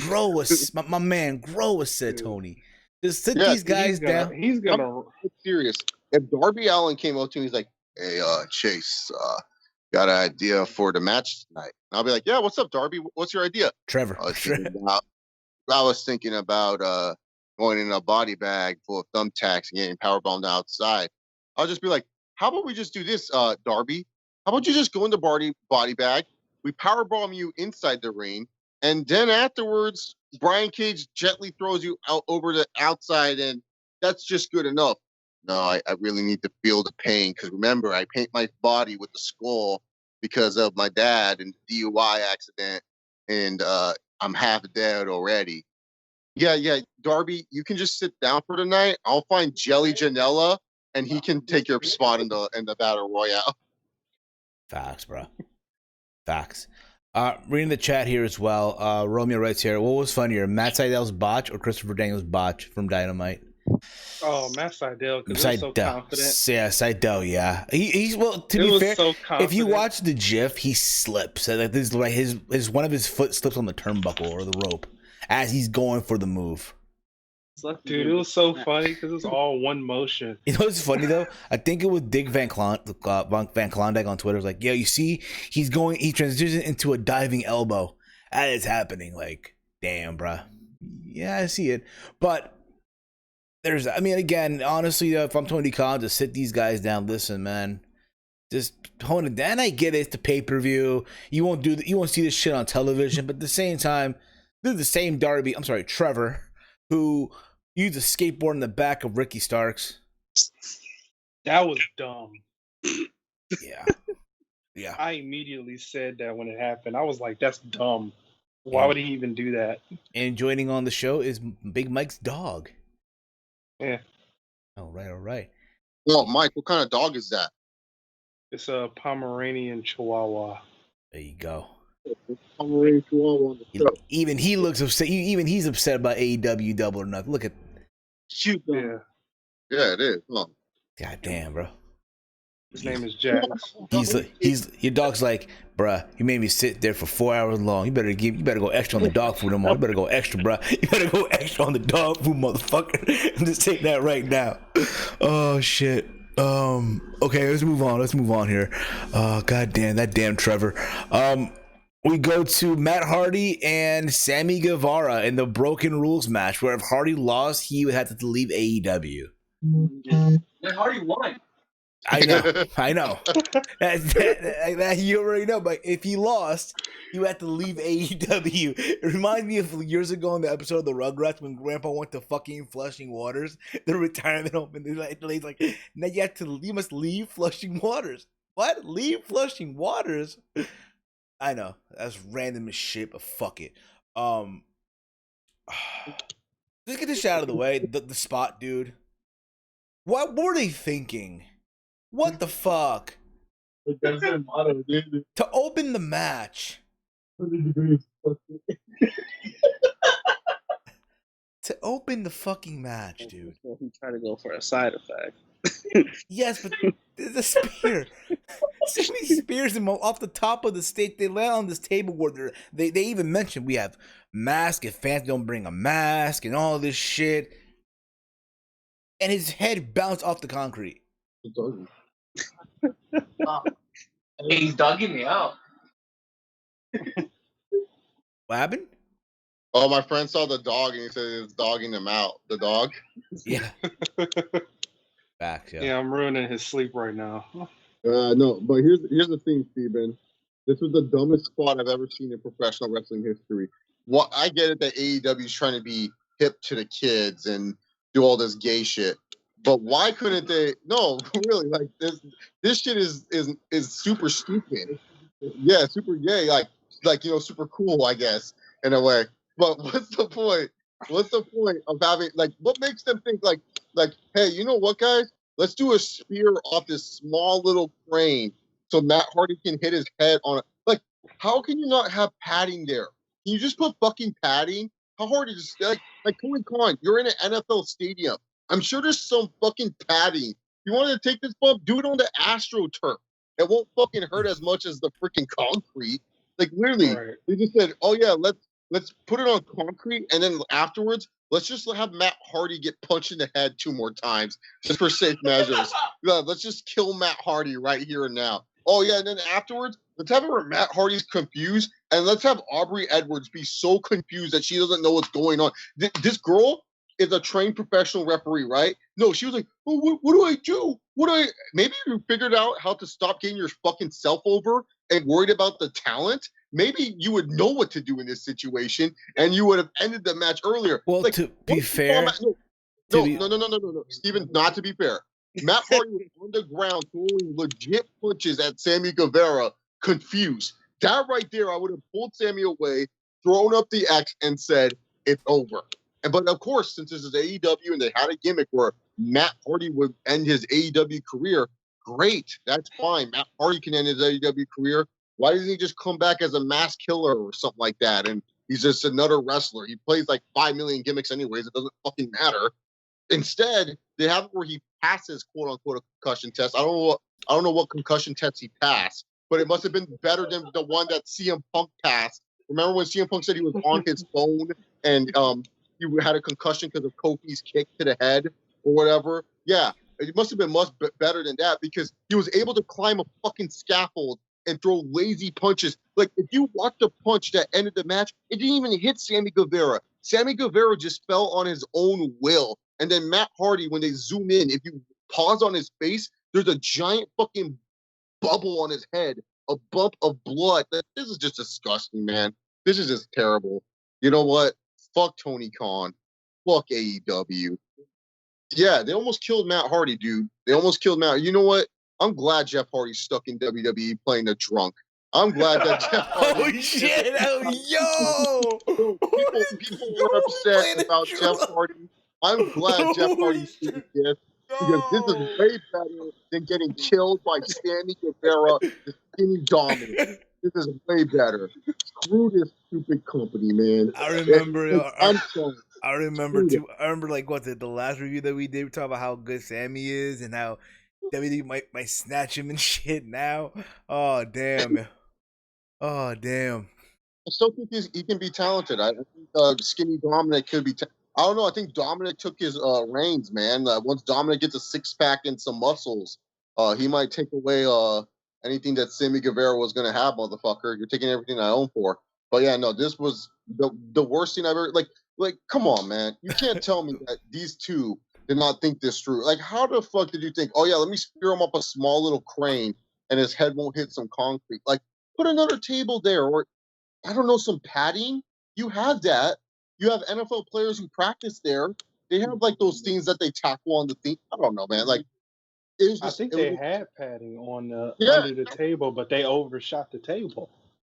Speaker 1: grow us, my man, grow us, said Tony. Just sit these guys down.
Speaker 2: He's gonna.
Speaker 4: I'm serious. If Darby Allin came up to me, he's like, "Hey, Chase, got an idea for the match tonight?" And I'll be like, "Yeah, what's up, Darby? What's your idea?"
Speaker 1: Trevor.
Speaker 4: I was thinking about going in a body bag full of thumbtacks and getting powerbombed outside. I'll just be like, "How about we just do this, Darby? How about you just go in the body bag? We powerbomb you inside the ring, and then afterwards, Brian Cage gently throws you out over the outside, and that's just good enough." No, I really need to feel the pain because remember, I paint my body with the skull because of my dad and the DUI accident, and I'm half dead already. Yeah, Darby, you can just sit down for the night. I'll find Jelly Janela, and he can take your spot in the battle royale.
Speaker 1: Facts, bro. Facts. Reading the chat here as well. Romeo writes here, what was funnier, Matt Seidel's botch or Christopher Daniels' botch from Dynamite?
Speaker 2: Oh, Matt Seidel, because he was so confident.
Speaker 1: Yeah, Seidel, yeah. He's well, to be fair,
Speaker 2: so
Speaker 1: if you watch the GIF, he slips. Like this, like his one of his foot slips on the turnbuckle or the rope as he's going for the move.
Speaker 2: Dude, it was so funny because it's all one motion.
Speaker 1: You know what's funny though? I think it was Dick Van Klondike on Twitter was like, "Yo, you see, he transitioned into a diving elbow as it's happening." Like, damn, bro. Yeah, I see it, but. Again, honestly, if I'm Tony Khan, just sit these guys down. Listen, man, just hone it down. I get it, it's the pay-per-view. You won't see this shit on television, but at the same time, they're the same Trevor who used a skateboard in the back of Ricky Starks.
Speaker 2: That was dumb.
Speaker 1: Yeah. Yeah.
Speaker 2: I immediately said that when it happened. I was like, that's dumb. Why would he even do that?
Speaker 1: And joining on the show is Big Mike's dog.
Speaker 2: Yeah.
Speaker 1: All right.
Speaker 4: Well, Mike, what kind of dog is that?
Speaker 2: It's a Pomeranian Chihuahua.
Speaker 1: There you go.
Speaker 4: Pomeranian Chihuahua on the show.
Speaker 1: Even he looks upset. Even he's upset about AEW Double or Nothing. Look at.
Speaker 3: Shoot them.
Speaker 2: Yeah.
Speaker 4: Yeah, it is. Huh.
Speaker 1: God damn, bro.
Speaker 2: His name is Jax.
Speaker 1: He's your dog's like, bruh, you made me sit there for 4 hours long. You better go extra on the dog food tomorrow. You better go extra, bruh. You better go extra on the dog food, motherfucker. I'm just saying that right now. Oh shit. Okay, let's move on here. God damn, that damn Trevor. We go to Matt Hardy and Sammy Guevara in the Broken Rules match, where if Hardy lost, he would have to leave AEW.
Speaker 5: Matt Hardy won.
Speaker 1: I know. That you already know. But if he lost, you had to leave AEW. It reminds me of years ago in the episode of the Rugrats when Grandpa went to fucking Flushing Waters. The retirement home, and he's like, "Now you must leave Flushing Waters." What? Leave Flushing Waters? I know that's random as shit, but fuck it. Let's get this shit out of the way. The spot, dude. What were they thinking? What the fuck? To open the match. To open the fucking match, dude.
Speaker 3: He tried to go for a side effect.
Speaker 1: Yes, but the spear. Sammy spears him off the top of the stage. They land on this table where they even mentioned we have masks if fans don't bring a mask and all this shit. And his head bounced off the concrete.
Speaker 5: He's dogging me out.
Speaker 1: What happened?
Speaker 4: Oh, my friend saw the dog and he said he was dogging him out. The dog?
Speaker 1: Yeah. Facts, yeah.
Speaker 2: Yeah, I'm ruining his sleep right now.
Speaker 4: No, but here's the thing, Steven. This was the dumbest spot I've ever seen in professional wrestling history. What I get it that AEW is trying to be hip to the kids and do all this gay shit. But why couldn't they? No, really, like this shit is super stupid. Yeah, super gay, like super cool, I guess, in a way. But what's the point? What's the point of having what makes them think like, hey, you know what, guys? Let's do a spear off this small little crane so Matt Hardy can hit his head on it. Like, how can you not have padding there? Can you just put fucking padding? How hard is it? Like Tony Khan, you're in an NFL stadium. I'm sure there's some fucking padding. You want to take this bump? Do it on the AstroTurf. It won't fucking hurt as much as the freaking concrete. Like literally,
Speaker 2: Right.
Speaker 4: They just said, "Oh yeah, let's put it on concrete, and then afterwards, let's just have Matt Hardy get punched in the head 2 more times, just for safe measures. Yeah, let's just kill Matt Hardy right here and now. Oh yeah, and then afterwards, let's have it where Matt Hardy's confused, and let's have Aubrey Edwards be so confused that she doesn't know what's going on. This girl is a trained professional referee, right? No, she was like, oh, what do I do? Maybe you figured out how to stop getting your fucking self over and worried about the talent. Maybe you would know what to do in this situation, and you would have ended the match earlier.
Speaker 1: Well, to be fair,
Speaker 4: No, Steven, not to be fair. Matt Hardy was on the ground throwing legit punches at Sammy Guevara, confused. That right there, I would have pulled Sammy away, thrown up the X, and said, it's over. But of course, since this is AEW and they had a gimmick where Matt Hardy would end his AEW career, great. That's fine. Matt Hardy can end his AEW career. Why doesn't he just come back as a mass killer or something like that? And he's just another wrestler. He plays like 5 million gimmicks anyways. It doesn't fucking matter. Instead, they have it where he passes quote unquote a concussion test. I don't know what concussion test he passed, but it must have been better than the one that CM Punk passed. Remember when CM Punk said he was on his phone and he had a concussion because of Kofi's kick to the head or whatever? Yeah, it must have been much better than that because he was able to climb a fucking scaffold and throw lazy punches. Like, if you watch the punch that ended the match, it didn't even hit Sammy Guevara. Sammy Guevara just fell on his own will. And then Matt Hardy, when they zoom in, if you pause on his face, there's a giant fucking bubble on his head, a bump of blood. This is just disgusting, man. This is just terrible. You know what? Fuck Tony Khan. fuck AEW. Yeah, they almost killed Matt Hardy, dude. They almost killed Matt. You know what? I'm glad Jeff Hardy's stuck in WWE playing a drunk. I'm glad that Jeff Hardy.
Speaker 1: Oh shit! Oh yo!
Speaker 4: People were upset about Jeff Hardy. I'm glad Jeff Hardy's doing this because this is way better than getting killed by Sammy Guevara, the skinny dominant. This is way better. Screw this stupid company, man.
Speaker 1: I remember.
Speaker 4: I'm sorry.
Speaker 1: I remember too. I remember like what the last review that we did. We talked about how good Sammy is and how WWE might snatch him and shit now. Oh damn. Oh damn.
Speaker 4: I still think he can be talented. I think skinny Dominic could be. I don't know. I think Dominic took his reins, man. Once Dominic gets a six pack and some muscles, he might take away anything that Sammy Guevara was gonna have, motherfucker. You're taking everything I own for. But yeah, no, this was the worst thing I've ever like. Come on, man. You can't tell me that these two did not think this through. Like, how the fuck did you think? Oh yeah, let me spear him up a small little crane and his head won't hit some concrete. Like, put another table there, or I don't know, some padding. You have that. You have NFL players who practice there. They have like those things that they tackle on the thing. I don't know, man. Like, it was
Speaker 2: I
Speaker 4: just,
Speaker 2: think
Speaker 4: it
Speaker 2: they
Speaker 4: was,
Speaker 2: had padding on
Speaker 4: Yeah.
Speaker 2: under the table, but they overshot the table.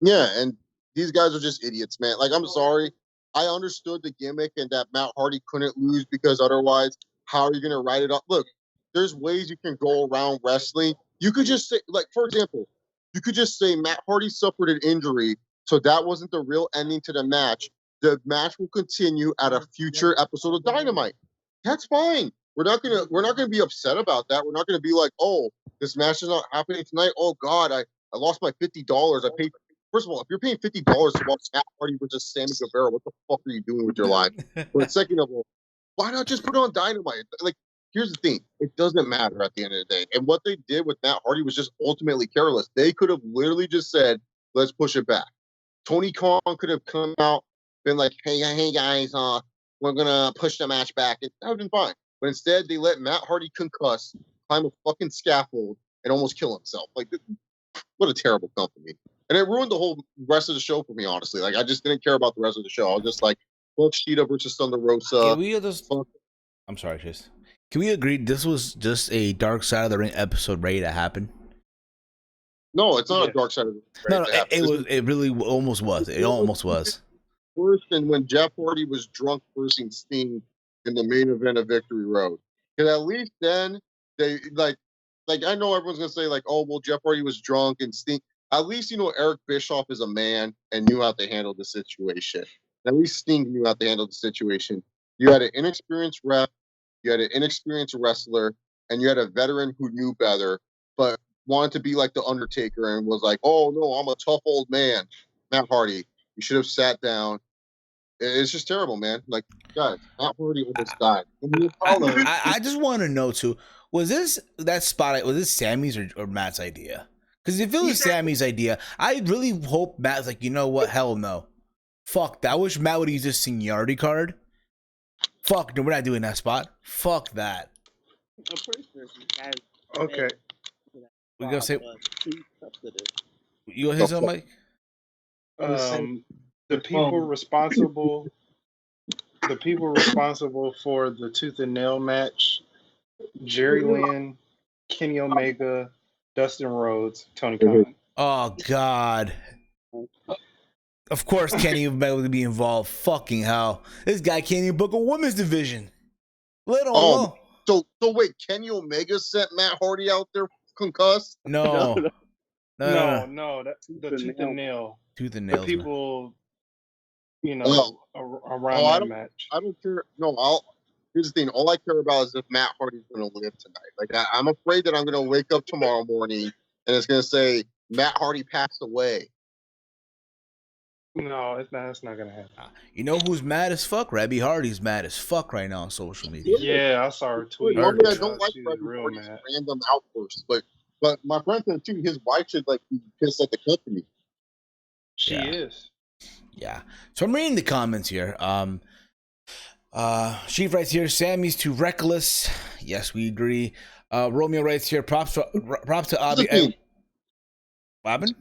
Speaker 4: yeah, and these guys are just idiots, man. Like, I'm sorry. I understood the gimmick and that Matt Hardy couldn't lose because otherwise, how are you going to write it up? Look, there's ways you can go around wrestling. You could just say, like, for example, you could just say Matt Hardy suffered an injury, so that wasn't the real ending to the match. The match will continue at a future episode of Dynamite. That's fine. We're not gonna be upset about that. We're not gonna be like, oh, this match is not happening tonight. Oh God, I lost my $50. I paid. First of all, if you're paying $50 to watch Matt Hardy versus Sammy Guevara, what the fuck are you doing with your life? But second of all, why not just put it on Dynamite? Like, here's the thing: it doesn't matter at the end of the day. And what they did with Matt Hardy was just ultimately careless. They could have literally just said, "Let's push it back." Tony Khan could have come out, been like, "Hey guys, we're gonna push the match back." That would have been fine. But instead, they let Matt Hardy concuss, climb a fucking scaffold, and almost kill himself. Like, what a terrible company. And it ruined the whole rest of the show for me, honestly. Like, I just didn't care about the rest of the show. I was just like, fuck Sheeta versus Thunder Rosa.
Speaker 1: Can we just? I'm sorry, Chris. Can we agree this was just a Dark Side of the Ring episode ready to happen?
Speaker 4: No, it's not a Dark Side of the Ring.
Speaker 1: No, it was. It really almost was. It almost was.
Speaker 4: Worse than when Jeff Hardy was drunk versing Sting in the main event of Victory Road. Because at least then they like I know everyone's gonna say like, oh well, Jeff Hardy was drunk and Sting. At least Eric Bischoff is a man and knew how to handle the situation. At least Sting knew how to handle the situation. You had an inexperienced ref, you had an inexperienced wrestler, and you had a veteran who knew better, but wanted to be like the Undertaker and was like, oh no, I'm a tough old man. Matt Hardy, you should have sat down. It's just terrible, man. Like, guys, Matt Hardy almost died.
Speaker 1: I just want to know too. Was this that spot? Was this Sammy's or Matt's idea? Because if it was Sammy's idea, I really hope Matt's like, you know what? Hell no. Fuck that. I wish Matt would use this seniority card. Fuck, no, we're not doing that spot. Fuck that.
Speaker 2: Okay.
Speaker 1: We gonna say. You gonna say something, Mike?
Speaker 2: The people responsible for the tooth and nail match: Jerry Lynn, Kenny Omega, Dustin Rhodes, Tony Khan.
Speaker 1: Oh God. Of course Kenny Omega would be involved. Fucking hell. This guy can't even book a women's division. Let alone.
Speaker 4: So wait, Kenny Omega sent Matt Hardy out there concussed?
Speaker 1: No.
Speaker 2: That's the tooth and nail.
Speaker 1: Tooth and nails.
Speaker 2: The people, around that match.
Speaker 4: I don't care. No, here's the thing. All I care about is if Matt Hardy's going to live tonight. Like, I'm afraid that I'm going to wake up tomorrow morning and it's going to say Matt Hardy passed away.
Speaker 2: No, it's not. That's not going to happen.
Speaker 1: You know who's mad as fuck? Rebby Hardy's mad as fuck right now on social media.
Speaker 2: Yeah, I saw her tweet.
Speaker 4: Normally, I don't like Rebby Hardy's random outbursts, but my friend said too, his wife should be pissed at the company.
Speaker 2: She is.
Speaker 1: Yeah. So I'm reading the comments here. Chief writes here, Sammy's too reckless. Yes, we agree. Romeo writes here, props to Abby. What happened?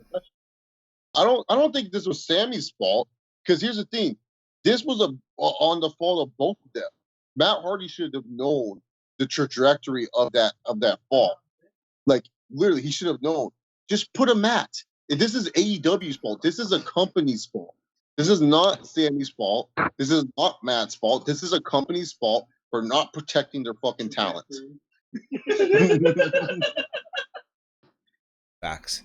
Speaker 4: I don't think this was Sammy's fault, because here's the thing. This was on the fault of both of them. Matt Hardy should have known the trajectory of that fall. Like literally, he should have known. Just put a mat. This is AEW's fault. This is a company's fault. This is not Sammy's fault. This is not Matt's fault. This is a company's fault for not protecting their fucking talent.
Speaker 1: Facts.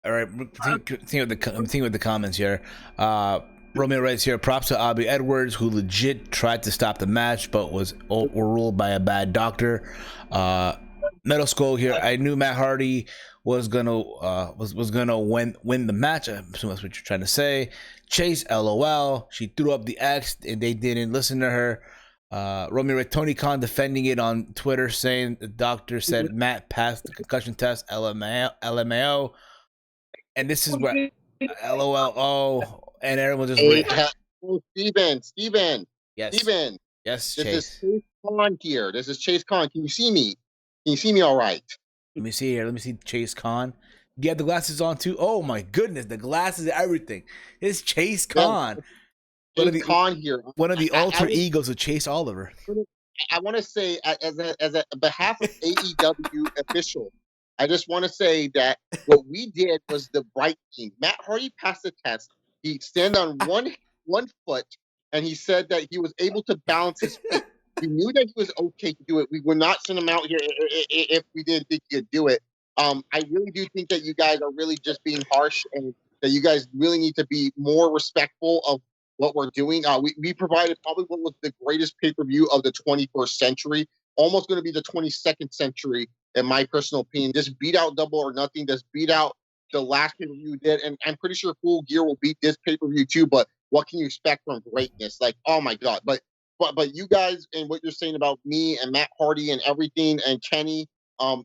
Speaker 1: All right, think with the comments here. Romeo writes here, props to Aubrey Edwards, who legit tried to stop the match, but was overruled by a bad doctor. Metal Skull here, I knew Matt Hardy was gonna win the match. I'm assuming that's what you're trying to say. Chase, LOL. She threw up the X and they didn't listen to her. Romeo writes, Tony Khan defending it on Twitter, saying the doctor said Matt passed the concussion test. LMAO. And this is what LOL. And everyone just
Speaker 4: Steven.
Speaker 1: Yes.
Speaker 4: Steven.
Speaker 1: Yes,
Speaker 4: This
Speaker 1: Chase.
Speaker 4: is Chase Khan here. This is Chase Khan. Can you see me? Can you see me all right?
Speaker 1: Let me see here. Let me see Chase Khan. You have the glasses on too? Oh my goodness, the glasses, everything. It's Chase Khan.
Speaker 4: Chase Khan here.
Speaker 1: One of the alter egos of Chase Oliver.
Speaker 4: I want to say, as a behalf of AEW official, I just want to say that what we did was the right thing. Matt Hardy passed the test. He stand on one foot, and he said that he was able to balance his feet. We knew that he was okay to do it. We would not send him out here if we didn't think he could do it. I really do think that you guys are really just being harsh, and that you guys really need to be more respectful of what we're doing. We provided probably what was the greatest pay-per-view of the 21st century, almost going to be the 22nd century, in my personal opinion. Just beat out Double or Nothing. Just beat out the last pay-per-view you did, and I'm pretty sure Full Gear will beat this pay-per-view too. But what can you expect from greatness? Like, oh my god! But you guys, and what you're saying about me and Matt Hardy and everything, and Kenny,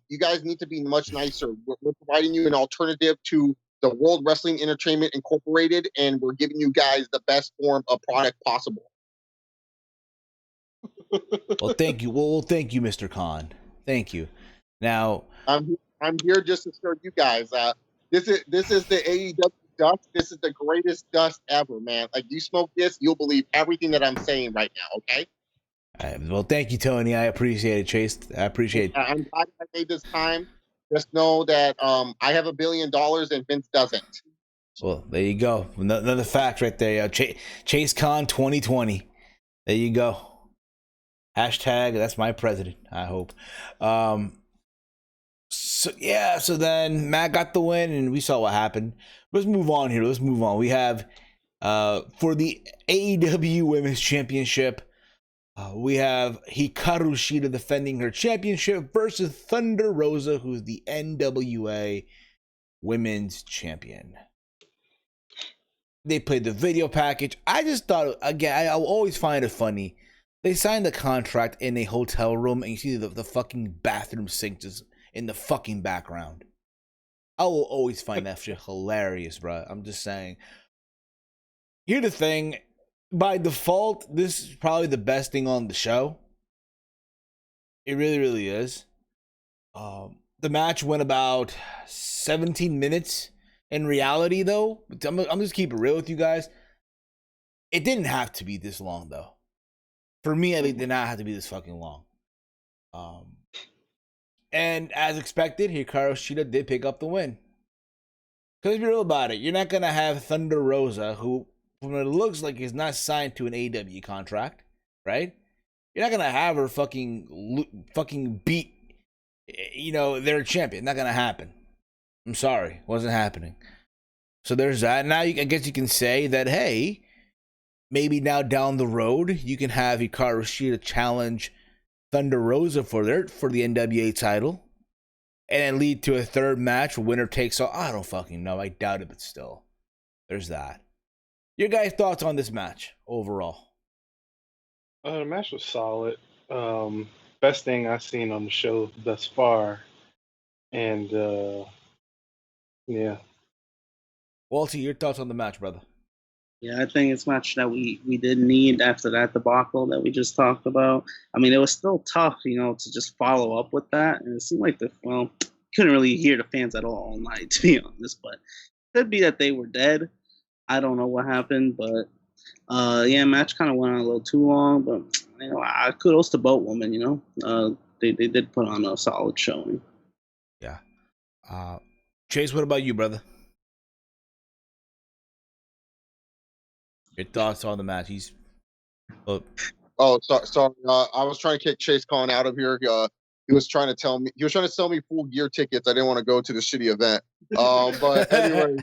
Speaker 4: you guys need to be much nicer. We're providing you an alternative to the World Wrestling Entertainment Incorporated, and we're giving you guys the best form of product possible.
Speaker 1: Well, thank you. Well, thank you, Mr. Khan. Thank you. Now,
Speaker 4: I'm here just to serve you guys. This is the AEW dust. This is the greatest dust ever, man. Like, you smoke this, you'll believe everything that I'm saying right now. Okay.
Speaker 1: well, thank you, Tony. I appreciate it, Chase. I appreciate it.
Speaker 4: I'm glad I made this time. Just know that I have $1 billion and Vince doesn't.
Speaker 1: Well, there you go. Another fact right there. Chase Khan 2020. There you go. Hashtag, that's my president, I hope. So then Matt got the win, and we saw what happened. Let's move on here. Let's move on. We have for the AEW Women's Championship, we have Hikaru Shida defending her championship versus Thunder Rosa, who's the NWA Women's Champion. They played the video package. I just thought, again, I'll always find it funny. They signed the contract in a hotel room, and you see the fucking bathroom sink just in the fucking background. I will always find that shit hilarious, bro. I'm just saying. Here's the thing. By default, this is probably the best thing on the show. It really, really is. The match went about 17 minutes. In reality, though, I'm just keeping it real with you guys. It didn't have to be this long, though. For me, it did not have to be this fucking long. And as expected, Hikaru Shida did pick up the win. Because if you're real about it, you're not going to have Thunder Rosa, who, from what it looks like, is not signed to an AEW contract, right? You're not going to have her fucking beat, their champion. Not going to happen. I'm sorry. Wasn't happening. So there's that. Now, I guess you can say that, hey, maybe now down the road, you can have Hikaru Shida challenge Thunder Rosa for the NWA title, and then lead to a third match where winner takes all. I don't fucking know. I doubt it, but still, there's that. Your guys' thoughts on this match overall?
Speaker 2: The match was solid. Best thing I've seen on the show thus far, and yeah.
Speaker 1: Walter, your thoughts on the match, brother?
Speaker 3: Yeah, I think it's a match that we did need after that debacle that we just talked about. I mean, it was still tough, to just follow up with that. And it seemed like couldn't really hear the fans at all night, to be honest. But it could be that they were dead. I don't know what happened, but Yeah, match kind of went on a little too long, but I kudos to both women. They did put on a solid showing.
Speaker 1: Yeah. Chase, what about you, brother? Your thoughts on the match?
Speaker 4: Oh, sorry. I was trying to kick Chase Khan out of here. He was trying to sell me full gear tickets. I didn't want to go to the shitty event. But anyway,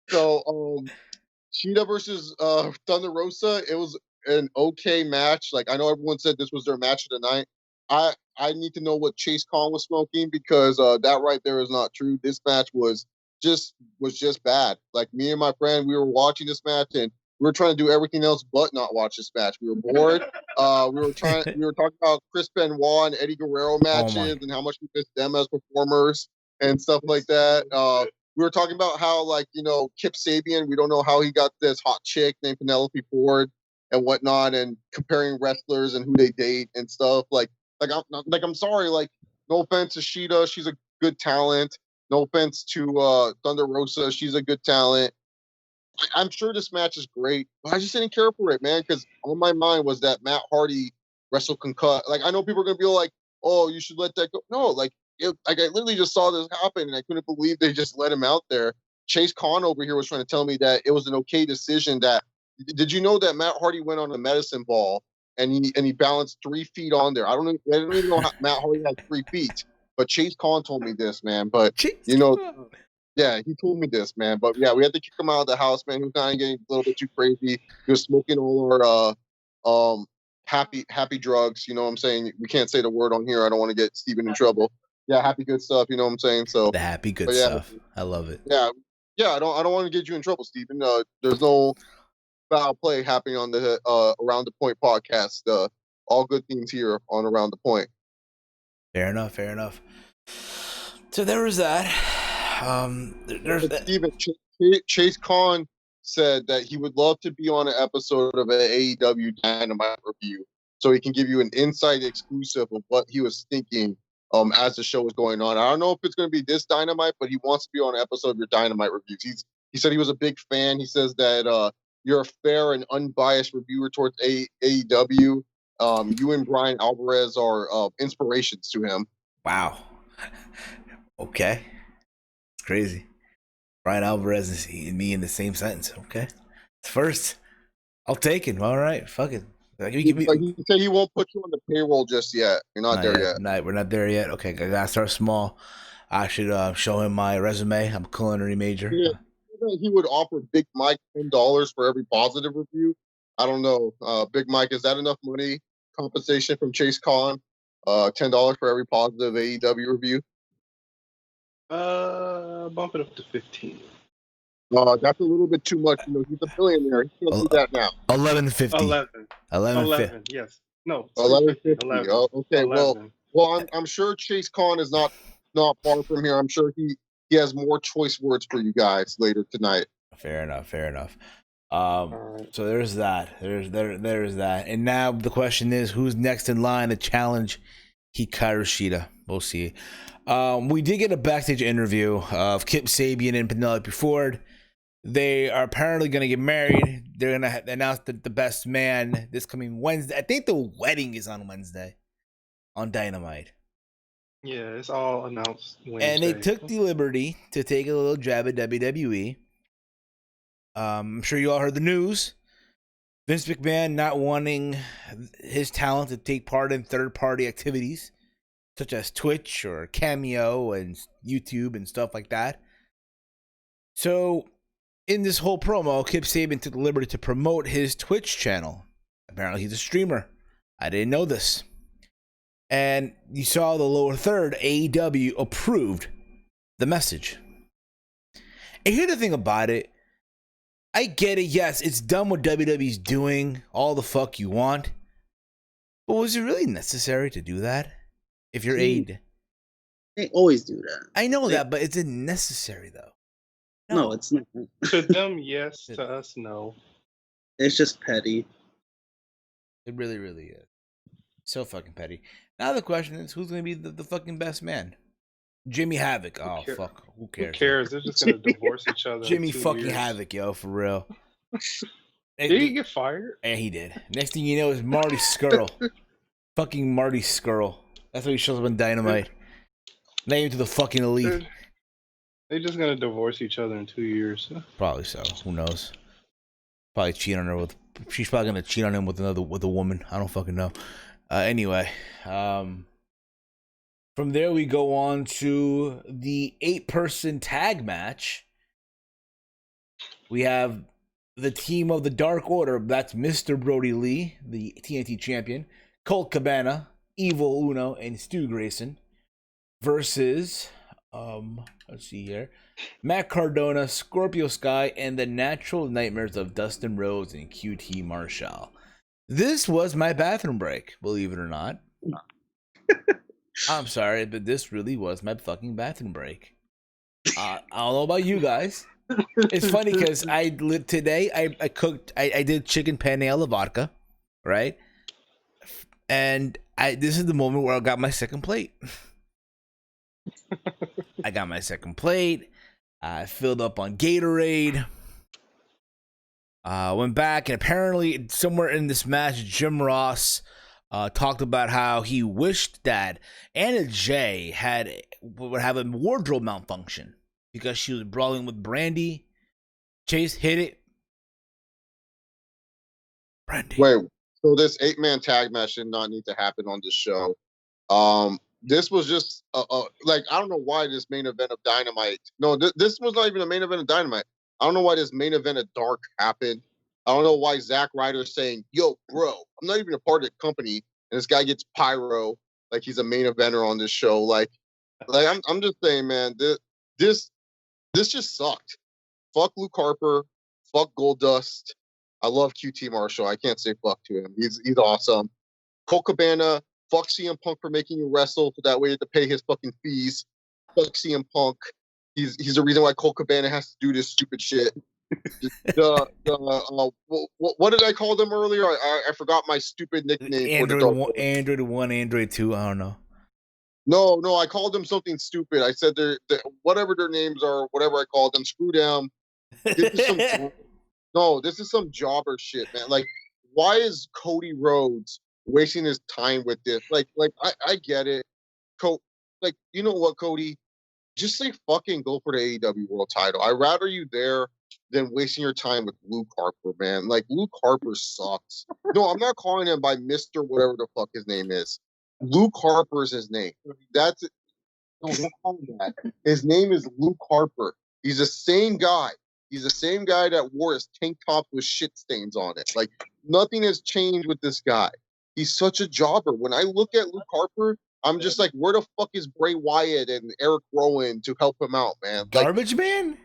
Speaker 4: so Cheetah versus Thunder Rosa. It was an okay match. Like, I know everyone said this was their match of the night. I need to know what Chase Khan was smoking, because that right there is not true. This match was just bad. Like, me and my friend, we were watching this match and we were trying to do everything else but not watch this match. We were bored. We were talking about Chris Benoit and Eddie Guerrero matches and how much we missed them as performers and stuff like that. We were talking about how, like, Kip Sabian, we don't know how he got this hot chick named Penelope Ford and whatnot, and comparing wrestlers and who they date and stuff. I'm sorry, like, no offense to Sheeta, she's a good talent. No offense to Thunder Rosa, she's a good talent. I'm sure this match is great, but I just didn't care for it, man, because on my mind was that Matt Hardy wrestled concussed. Like, I know people are gonna be like, "Oh, you should let that go." No, like, I literally just saw this happen, and I couldn't believe they just let him out there. Chase Khan over here was trying to tell me that it was an okay decision. Did you know that Matt Hardy went on a medicine ball and he balanced 3 feet on there? I don't even know how Matt Hardy had 3 feet, but Chase Khan told me this, man. But yeah, he told me this, man. But yeah, we had to kick him out of the house, man. He was kind of getting a little bit too crazy. He was smoking all our happy drugs. You know what I'm saying? We can't say the word on here. I don't want to get Steven in trouble. Yeah, happy good stuff. You know what I'm saying? So
Speaker 1: the happy good stuff. I love it.
Speaker 4: Yeah. I don't want to get you in trouble, Steven. There's no foul play happening on the Around the Point podcast. All good things here on Around the Point.
Speaker 1: Fair enough. So there was that.
Speaker 4: Steven, Chase Khan said that he would love to be on an episode of an AEW Dynamite review, so he can give you an inside exclusive of what he was thinking as the show was going on. I don't know if it's going to be this Dynamite, but he wants to be on an episode of your Dynamite reviews. He said he was a big fan. He says that you're a fair and unbiased reviewer towards AEW. You and Brian Alvarez are inspirations to him.
Speaker 1: Wow. Okay. It's crazy. Brian Alvarez and me in the same sentence. Okay. First, I'll take it. All right. Fuck it.
Speaker 4: He said he won't put you on the payroll just yet. You're not there yet.
Speaker 1: No, we're not there yet. Okay, I gotta start small. I should show him my resume. I'm a culinary major.
Speaker 4: Yeah. He would offer Big Mike $10 for every positive review. I don't know. Big Mike, is that enough money compensation from Chase Khan? $10 for every positive AEW review?
Speaker 2: Bump it up to 15.
Speaker 4: That's a little bit too much. He's a billionaire. He can't do that now.
Speaker 1: 11.50.
Speaker 2: 11. Yes. No.
Speaker 4: 11.50.
Speaker 2: 11.
Speaker 4: Oh, okay.
Speaker 2: 11.
Speaker 4: Well, I'm sure Chase Khan is not far from here. I'm sure he has more choice words for you guys later tonight.
Speaker 1: Fair enough. Right. So there's that. There's that. And now the question is, who's next in line to challenge Hikaru Shida? We'll see. We did get a backstage interview of Kip Sabian and Penelope Ford. They are apparently going to get married. They're going to announce the best man this coming Wednesday. I think the wedding is on Wednesday on Dynamite.
Speaker 2: Yeah, it's all announced Wednesday.
Speaker 1: And they took the liberty to take a little jab at WWE. I'm sure you all heard the news. Vince McMahon not wanting his talent to take part in third-party activities, such as Twitch or Cameo and YouTube and stuff like that. So, in this whole promo, Kip Sabian took the liberty to promote his Twitch channel. Apparently, he's a streamer. I didn't know this. And you saw the lower third, AEW approved the message. And here's the thing about it. I get it. Yes, it's done what WWE's doing. All the fuck you want. But was it really necessary to do that? If you're AEW?
Speaker 3: They always do that.
Speaker 1: I know that, but is it necessary, though?
Speaker 3: No, it's not.
Speaker 2: To them, yes. To us, no.
Speaker 3: It's just petty.
Speaker 1: It really, really is. So fucking petty. Now the question is, who's going to be the fucking best man? Jimmy Havoc. Oh, fuck. Who cares?
Speaker 2: Who cares? They're just going to divorce each other.
Speaker 1: Jimmy fucking Havoc, yo, for real.
Speaker 2: Did he get fired?
Speaker 1: Yeah, he did. Next thing you know is Marty Skrull. Fucking Marty Skrull. That's why he shows up in Dynamite. Not even to the fucking Elite.
Speaker 2: They're just gonna divorce each other in 2 years.
Speaker 1: Probably so. Who knows? Probably cheat on her with. She's probably gonna cheat on him with a woman. I don't fucking know. Anyway, from there we go on to the 8-person tag match. We have the team of the Dark Order. That's Mr. Brody Lee, the TNT champion, Colt Cabana, Evil Uno, and Stu Grayson versus let's see here, Matt Cardona, Scorpio Sky, and the Natural Nightmares of Dustin Rhodes and QT Marshall. This was my bathroom break, believe it or not. I'm sorry, but this really was my fucking bathroom break. I don't know about you guys. It's funny because I cooked. I did chicken penne alla vodka, right? And this is the moment where I got my second plate. I got my second plate. I filled up on Gatorade. Went back, and apparently somewhere in this match, Jim Ross talked about how he wished that Anna Jay would have a wardrobe malfunction because she was brawling with Brandy. Chase, hit it. Brandy.
Speaker 4: Wait, so this 8-man tag match did not need to happen on this show. This was just like, I don't know why this main event of Dynamite. No, this was not even a main event of Dynamite. I don't know why this main event of Dark happened. I don't know why Zack Ryder's saying, "Yo, bro, I'm not even a part of the company," and this guy gets pyro like he's a main eventer on this show. Like I'm just saying, man, this just sucked. Fuck Luke Harper. Fuck Goldust. I love QT Marshall. I can't say fuck to him. He's awesome. Colt Cabana. Fuck CM Punk for making you wrestle, so that way you have to pay his fucking fees. Fuck CM Punk. He's the reason why Colt Cabana has to do this stupid shit. What did I call them earlier? I forgot my stupid nickname.
Speaker 1: Android 1, Android 2. I don't know.
Speaker 4: No, I called them something stupid. I said they're whatever their names are, whatever I called them. Screw them. This is some jobber shit, man. Like, why is Cody Rhodes wasting his time with this? Like I get it. Like, you know what, Cody? Just say fucking go for the AEW World Title. I'd rather you there than wasting your time with Luke Harper, man. Like, Luke Harper sucks. No, I'm not calling him by Mr. whatever the fuck his name is. Luke Harper is his name. That's it. No, don't call him that. His name is Luke Harper. He's the same guy. He's the same guy that wore his tank top with shit stains on it. Like, nothing has changed with this guy. He's such a jobber. When I look at Luke Harper, I'm just like, where the fuck is Bray Wyatt and Eric Rowan to help him out, man? Like,
Speaker 1: Garbage man?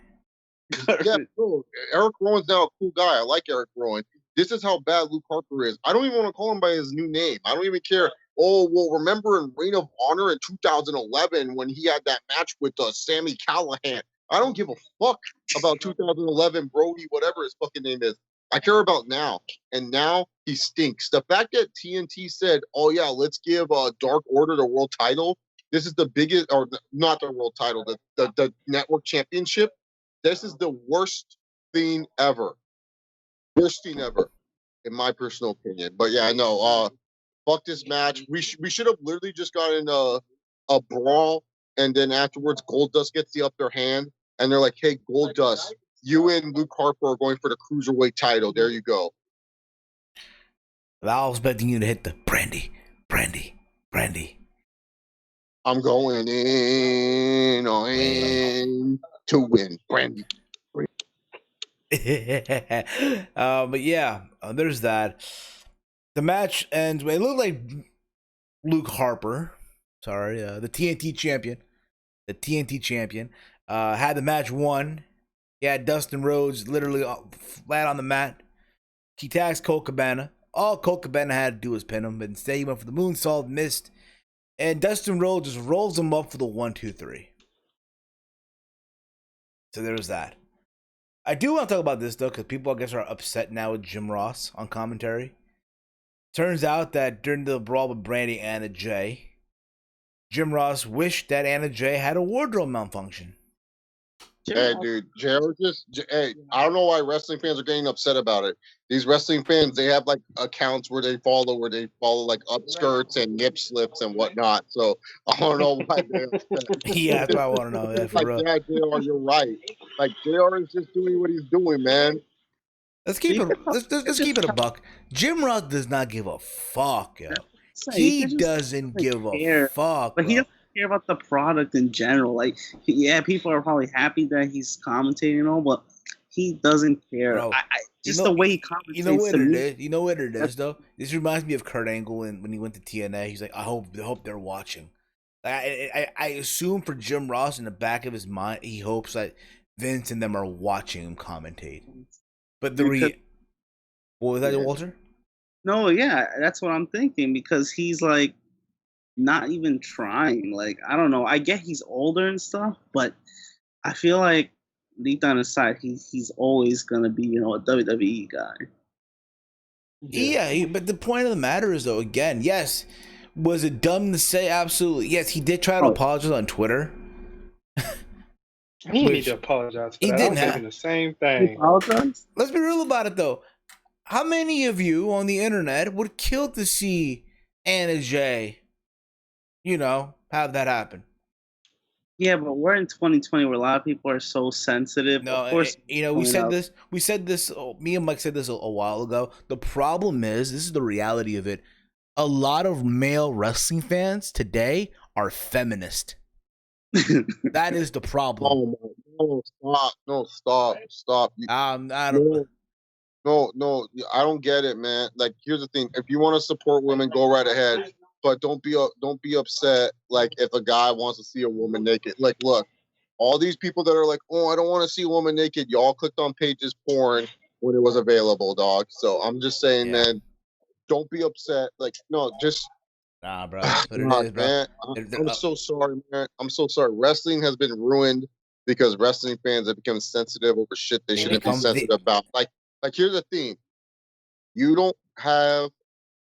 Speaker 4: Yeah, no, Eric Rowan's now a cool guy. I like Eric Rowan. This is how bad Luke Harper is. I don't even want to call him by his new name. I don't even care. Oh, well, remember in Reign of Honor in 2011 when he had that match with Sami Callihan? I don't give a fuck about 2011 Brody, whatever his fucking name is. I care about now. And now he stinks. The fact that TNT said, oh, yeah, let's give Dark Order the world title. This is the biggest, or not the world title, the network championship. This is the worst thing ever. Worst thing ever, in my personal opinion. But yeah, no, fuck this match. We should have literally just gotten a brawl, and then afterwards Goldust gets the upper hand, and they're like, hey, Goldust, you and Luke Harper are going for the Cruiserweight title. There you go.
Speaker 1: I was expecting you to hit the Brandy.
Speaker 4: I'm going in to win, Brandy.
Speaker 1: But yeah, there's that. The match ends. It looked like Luke Harper, the TNT champion, had the match won. He had Dustin Rhodes literally flat on the mat. He tags Colt Cabana. All Colt Cabana had to do was pin him, but instead he went for the moonsault, missed, and Dustin Rhodes just rolls him up for the 1-2-3. So there's that. I do want to talk about this though, because people I guess are upset now with Jim Ross on commentary. Turns out that during the brawl with Brandy and Anna Jay, Jim Ross wished that Anna Jay had a wardrobe malfunction.
Speaker 4: Hey, dude, JR hey, I don't know why wrestling fans are getting upset about it. These wrestling fans, they have like accounts where they follow like upskirts and nip slips and whatnot. So I don't know why they're upset.
Speaker 1: Yeah, that's what I want to know. Yeah, for
Speaker 4: Like,
Speaker 1: real.
Speaker 4: yeah, JR, you're right. Like, JR is just doing what he's doing, man.
Speaker 1: Let's keep it. Let's keep it a buck. Jim Ross does not give a fuck, yo. He doesn't give a fuck,
Speaker 3: but he
Speaker 1: bro.
Speaker 3: doesn't care about the product in general. Like, yeah, people are probably happy that he's commentating and all, but he doesn't care.
Speaker 1: Bro,
Speaker 3: Just the way he commentates.
Speaker 1: You know what it is? You know what it is, though? This reminds me of Kurt Angle when he went to TNA. He's like, I hope they're watching. I assume for Jim Ross, in the back of his mind, he hopes that Vince and them are watching him commentate. But what was that, Walter?
Speaker 3: No, yeah, that's what I'm thinking, because he's like not even trying. Like, I don't know. I get he's older and stuff, but I feel like deep down inside, he's always gonna be, a WWE guy.
Speaker 1: Yeah, but the point of the matter is, though, again, yes, was it dumb to say? Absolutely. Yes, he did try to apologize on Twitter.
Speaker 2: He need to apologize for that.
Speaker 1: Didn't
Speaker 2: I was thinking the same thing.
Speaker 1: Let's be real about it, though. How many of you on the internet would kill to see Anna Jay, have that happen?
Speaker 3: Yeah, but we're in 2020 where a lot of people are so sensitive.
Speaker 1: No,
Speaker 3: of course,
Speaker 1: we said this. Me and Mike said this a while ago. The problem is, this is the reality of it. A lot of male wrestling fans today are feminist. That is the problem.
Speaker 4: No, stop. No, I don't get it, man. Like, here's the thing: if you want to support women, go right ahead. But don't be upset. Like, if a guy wants to see a woman naked, like, look, all these people that are like, oh, I don't want to see a woman naked. Y'all clicked on Pages porn when it was available, dog. So I'm just saying, man, don't be upset. Like, no, just.
Speaker 1: Nah, bro. What it is, bro.
Speaker 4: Man, I'm so sorry, man. I'm so sorry. Wrestling has been ruined because wrestling fans have become sensitive over shit they shouldn't be sensitive about. Like, here's the thing. You don't have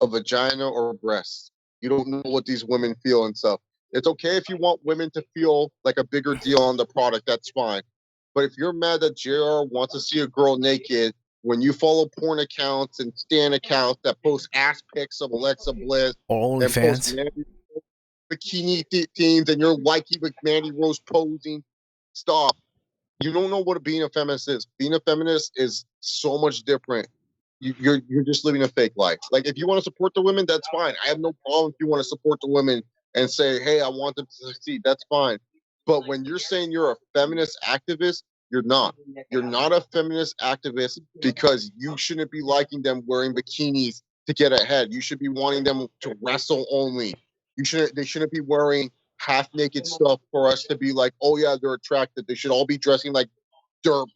Speaker 4: a vagina or a breast. You don't know what these women feel and stuff. It's okay if you want women to feel like a bigger deal on the product. That's fine. But if you're mad that JR wants to see a girl naked when you follow porn accounts and stan accounts that post ass pics of Alexa Bliss
Speaker 1: or OnlyFans,
Speaker 4: bikini themes, and you're liking with Mandy Rose posing, stop. You don't know what being a feminist is. Being a feminist is so much different. You're just living a fake life. Like, if you want to support the women, that's fine. I have no problem if you want to support the women and say, hey, I want them to succeed. That's fine. But when you're saying you're a feminist activist, you're not. You're not a feminist activist because you shouldn't be liking them wearing bikinis to get ahead. You should be wanting them to wrestle only. They shouldn't be wearing half naked stuff for us to be like, oh yeah, they're attractive. They should all be dressing like Derp,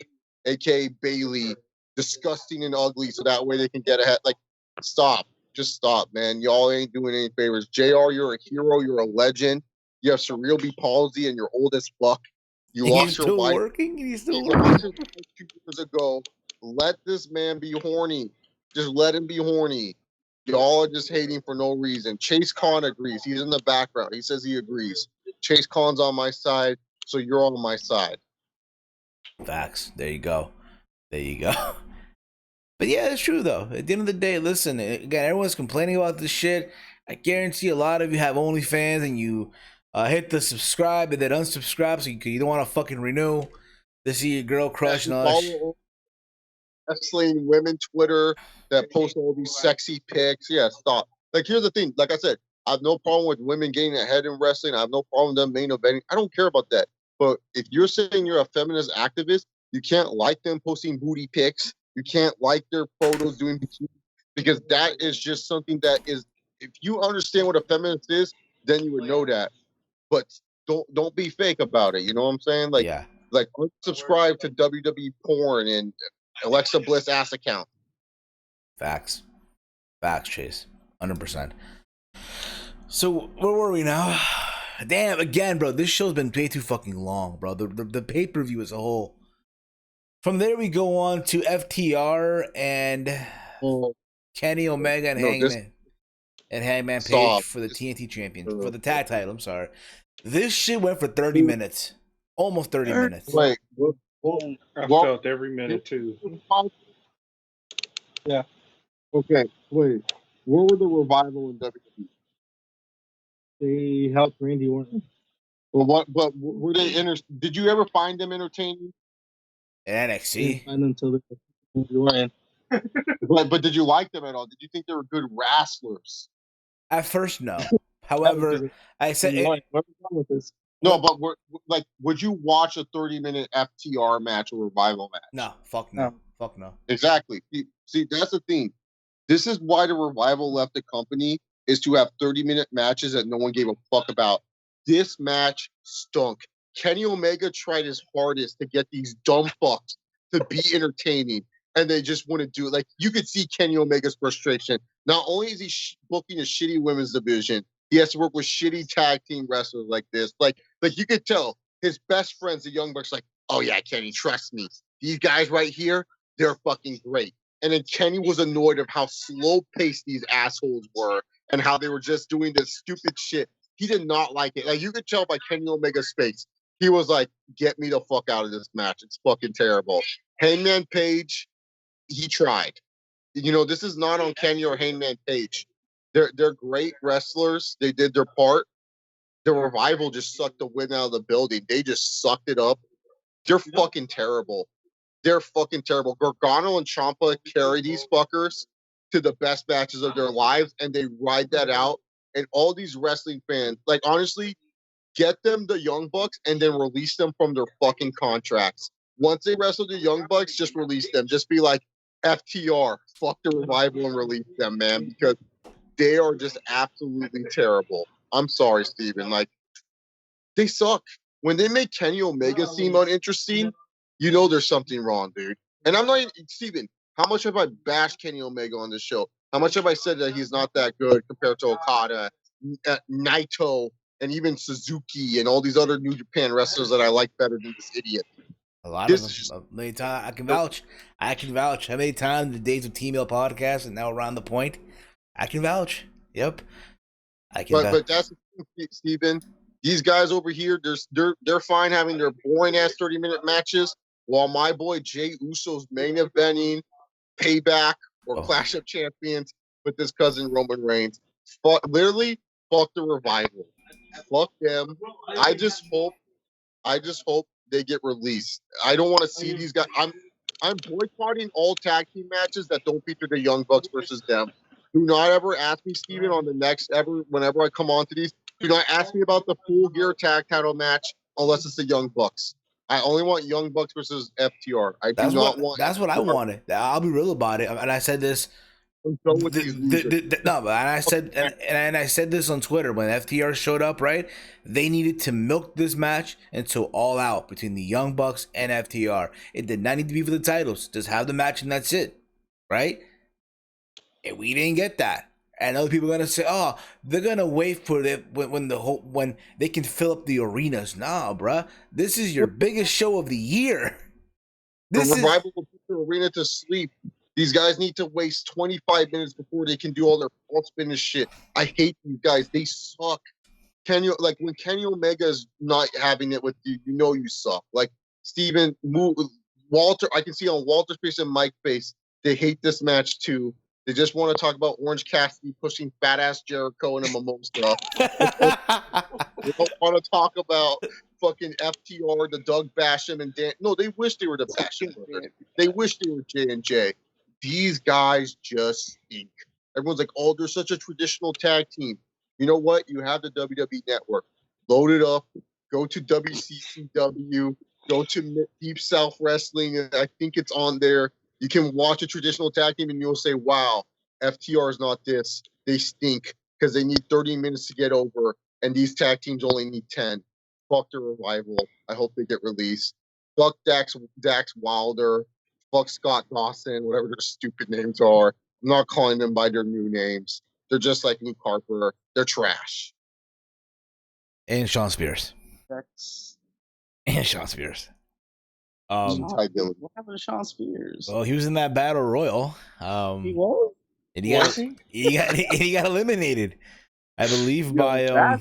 Speaker 4: aka Bailey, disgusting and ugly, so that way they can get ahead. Like, stop. Just stop, man. Y'all ain't doing any favors. JR, you're a hero. You're a legend. You have cerebral palsy and you're old as fuck. You lost your wife.
Speaker 1: He's still
Speaker 4: working.
Speaker 1: working.
Speaker 4: 2 years ago. Let this man be horny. Just let him be horny. Y'all are just hating for no reason. Chase Khan agrees. He's in the background. He says he agrees. Chase Khan's on my side, so you're on my side.
Speaker 1: Facts. There you go. But yeah, it's true, though. At the end of the day, listen, again, everyone's complaining about this shit. I guarantee a lot of you have OnlyFans and you hit the subscribe and then unsubscribe so you don't want to fucking renew to see your girl crush and all that.
Speaker 4: Wrestling women Twitter that post all these sexy pics. Yeah, stop. Like, here's the thing. Like I said, I have no problem with women getting ahead in wrestling. I have no problem with them main eventing. I don't care about that. But if you're saying you're a feminist activist, you can't like them posting booty pics. You can't like their photos doing bikinis, because that is just something that is. If you understand what a feminist is, then you would know that. But don't be fake about it. You know what I'm saying? Like,
Speaker 1: yeah.
Speaker 4: Like, unsubscribe to WWE porn and Alexa Bliss ass account.
Speaker 1: Facts, Chase. 100%. So where were we now? Damn, again, bro. This show's been way too fucking long, bro. The pay-per-view as a whole. From there, we go on to FTR and Kenny Omega and Hangman Page for the TNT champion, for the tag title. I'm sorry. This shit went for 30 minutes. Almost 30 minutes.
Speaker 4: Wait,
Speaker 2: I
Speaker 4: well,
Speaker 2: felt every minute too.
Speaker 4: yeah. Okay, wait. Where were the Revival in WWE?
Speaker 6: They helped Randy Orton.
Speaker 4: Well, what? But were they Did you ever find them entertaining?
Speaker 1: In
Speaker 6: Didn't
Speaker 1: NXT.
Speaker 6: find them until Randy Orton.
Speaker 4: But did you like them at all? Did you think they were good wrestlers?
Speaker 1: At first, no. However, I said
Speaker 6: Where are we going with this?
Speaker 4: No, but would you watch a 30-minute FTR match or Revival match?
Speaker 1: no, fuck no. Fuck no.
Speaker 4: Exactly. See, that's the thing. This is why the Revival left the company, is to have 30-minute matches that no one gave a fuck about. This match stunk. Kenny Omega tried his hardest to get these dumb fucks to be entertaining, and they just wouldn't do it. Like, you could see Kenny Omega's frustration. Not only is he booking a shitty women's division, he has to work with shitty tag team wrestlers like this. Like you could tell his best friends, the Young Bucks, like, oh yeah, Kenny, trust me. These guys right here, they're fucking great. And then Kenny was annoyed of how slow-paced these assholes were and how they were just doing this stupid shit. He did not like it. Like, you could tell by Kenny Omega's face. He was like, get me the fuck out of this match. It's fucking terrible. Hangman Page, he tried. You know, this is not on Kenny or Hangman Page. They're great wrestlers. They did their part. The Revival just sucked the wind out of the building. They just sucked it up. They're fucking terrible. They're fucking terrible. Gargano and Ciampa carry these fuckers to the best matches of their lives, and they ride that out. And all these wrestling fans, like, honestly, get them the Young Bucks and then release them from their fucking contracts. Once they wrestle the Young Bucks, just release them. Just be like, FTR, fuck the Revival and release them, man, because they are just absolutely terrible. I'm sorry, Steven. Like, they suck. When they make Kenny Omega seem uninteresting, you know there's something wrong, dude. And I'm not even, Steven, how much have I bashed Kenny Omega on this show? How much have I said that he's not that good compared to Okada, Naito, and even Suzuki and all these other New Japan wrestlers that I like better than this idiot?
Speaker 1: A lot of them. Many times I can vouch. I can vouch. How many times the days of T-Mail podcast and now around the point? I can vouch. Yep. I can vouch.
Speaker 4: But that's the thing, Steven. These guys over here, they're fine having their boring ass 30-minute matches, while my boy Jay Uso's main eventing Payback or Clash of Champions with his cousin Roman Reigns. Literally, fuck the Revival. Fuck them. I just hope they get released. I don't want to see these guys. I'm boycotting all tag team matches that don't feature the Young Bucks versus them. Do not ever ask me, Steven, on the next whenever I come on to these. Do not ask me about the Full Gear tag title match unless it's the Young Bucks. I only want Young Bucks versus FTR. That's
Speaker 1: what I wanted. I'll be real about it. And I said this. I said this on Twitter when FTR showed up. Right, they needed to milk this match until all out between the Young Bucks and FTR. It did not need to be for the titles. Just have the match and that's it. Right, and we didn't get that. And other people are gonna say, "Oh, they're gonna wait for it when they can fill up the arenas." Nah, bruh. This is your biggest show of the year.
Speaker 4: The Revival will put the arena to sleep. These guys need to waste 25 minutes before they can do all their false finish shit. I hate these guys. They suck. When Kenny Omega's not having it with you, you know you suck. Like, Steven, Walter, I can see on Walter's face and Mike's face, they hate this match too. They just want to talk about Orange Cassidy pushing fat-ass Jericho in a mimosa. They don't want to talk about fucking FTR, the Doug Basham, and Dan. No, they wish they were the Basham brothers. They wish they were J&J. These guys just stink. Everyone's like, oh, they're such a traditional tag team. You know what? You have the WWE Network. Load it up. Go to WCCW. Go to Deep South Wrestling. I think it's on there. You can watch a traditional tag team and you'll say, wow, FTR is not this. They stink because they need 30 minutes to get over, and these tag teams only need 10. Fuck the Revival. I hope they get released. Fuck Dax Wilder. Fuck Scott Dawson, whatever their stupid names are. I'm not calling them by their new names. They're just like Luke Harper. They're trash.
Speaker 1: And Sean Spears. And Sean Spears.
Speaker 3: Tye Dillinger. What happened to Sean Spears?
Speaker 1: Well, he was in that battle royal.
Speaker 3: He was.
Speaker 1: And he got eliminated, I believe, by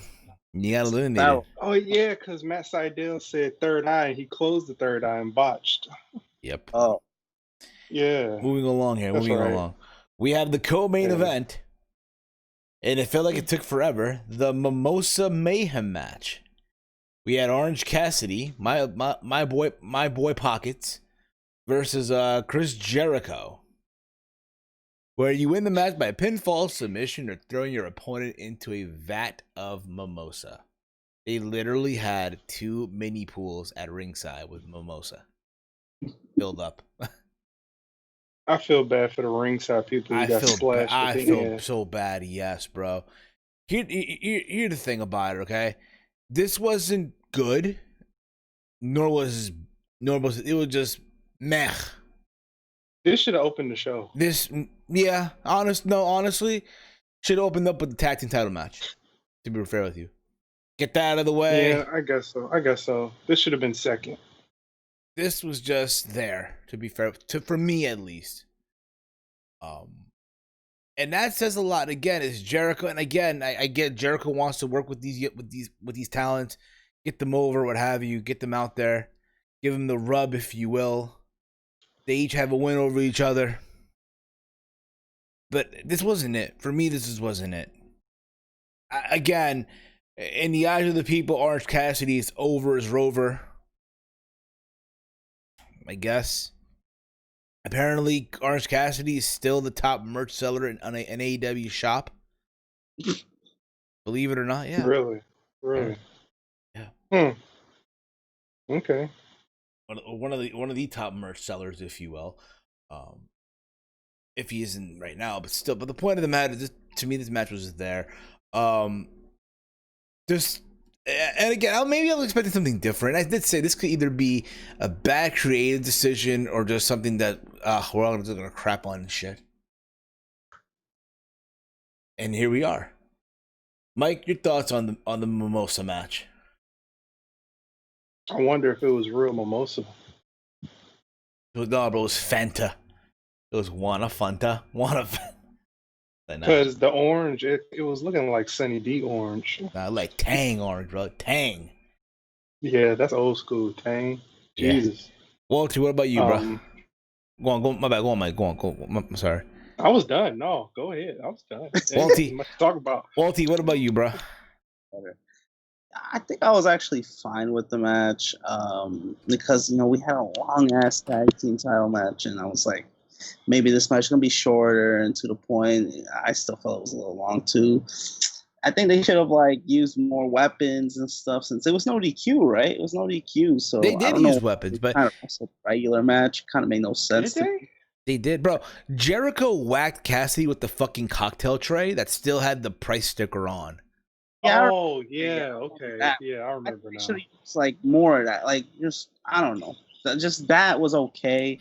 Speaker 1: You got
Speaker 3: That
Speaker 1: eliminated.
Speaker 3: was-
Speaker 2: Oh yeah, because Matt Sydal said third eye. He closed the third eye and botched.
Speaker 1: Yep.
Speaker 3: Oh,
Speaker 2: Yeah,
Speaker 1: Moving along here.
Speaker 2: That's
Speaker 1: Moving
Speaker 2: right.
Speaker 1: along. We have the co-main
Speaker 2: Yeah.
Speaker 1: event, and it felt like it took forever. The Mimosa Mayhem match. We had Orange Cassidy, my boy Pockets, versus Chris Jericho, where you win the match by pinfall, submission, or throwing your opponent into a vat of mimosa. They literally had 2 mini pools at ringside with mimosa filled up.
Speaker 2: I feel bad for the ringside people who got splashed at
Speaker 1: I
Speaker 2: the
Speaker 1: feel
Speaker 2: end.
Speaker 1: so bad. Yes, bro. Here's the thing about it. Okay, this wasn't good, nor was it was just meh.
Speaker 2: This should have opened the show.
Speaker 1: Honestly, should have opened up with the tag team title match. To be fair with you, get that out of the way.
Speaker 2: Yeah, I guess so. This should have been second.
Speaker 1: This was just there. To be fair, for me at least. And that says a lot. Again, it's Jericho, and again, I get Jericho wants to work with these talents, get them over, what have you, get them out there, give them the rub, if you will. They each have a win over each other. But this wasn't it. For me, this just wasn't it. Again, in the eyes of the people, Orange Cassidy is over as Rover. I guess. Apparently, Orange Cassidy is still the top merch seller in an AEW shop. Believe it or not, yeah.
Speaker 2: Really.
Speaker 1: Yeah.
Speaker 2: Okay.
Speaker 1: One of the top merch sellers, if you will. If he isn't right now, but still. But the point of the matter is, to me, this match was just there. Just, and again, maybe I was expecting something different. I did say this could either be a bad creative decision or just something that we're all gonna crap on and shit. And here we are. Mike, your thoughts on the Mimosa match?
Speaker 2: I wonder if it was real mimosa.
Speaker 1: No, bro, it was Fanta. It was Fanta.
Speaker 2: Because the orange, it was looking like Sunny D orange.
Speaker 1: Like Tang orange, bro. Tang.
Speaker 2: Yeah, that's old school. Tang.
Speaker 1: Yeah.
Speaker 2: Jesus.
Speaker 1: Walty, what about you, bro? Go. My bad. Go on, Mike. Go on. I'm sorry.
Speaker 2: I was done. No, go ahead. I was done.
Speaker 1: Walty.
Speaker 2: Much to talk about.
Speaker 1: Walty, what about you, bro?
Speaker 3: I think I was actually fine with the match because we had a long ass tag team title match, and I was like, maybe this match is gonna be shorter and to the point. I still felt it was a little long too. I think they should have used more weapons and stuff since it was no DQ, right? It was no DQ, so
Speaker 1: they did use weapons, but
Speaker 3: kind of also regular match kind of made no sense.
Speaker 2: Did they?
Speaker 1: They did, bro. Jericho whacked Cassidy with the fucking cocktail tray that still had the price sticker on.
Speaker 3: Yeah,
Speaker 2: oh, yeah. Okay. Yeah, I remember now.
Speaker 3: Should have more of that. I don't know. That was okay.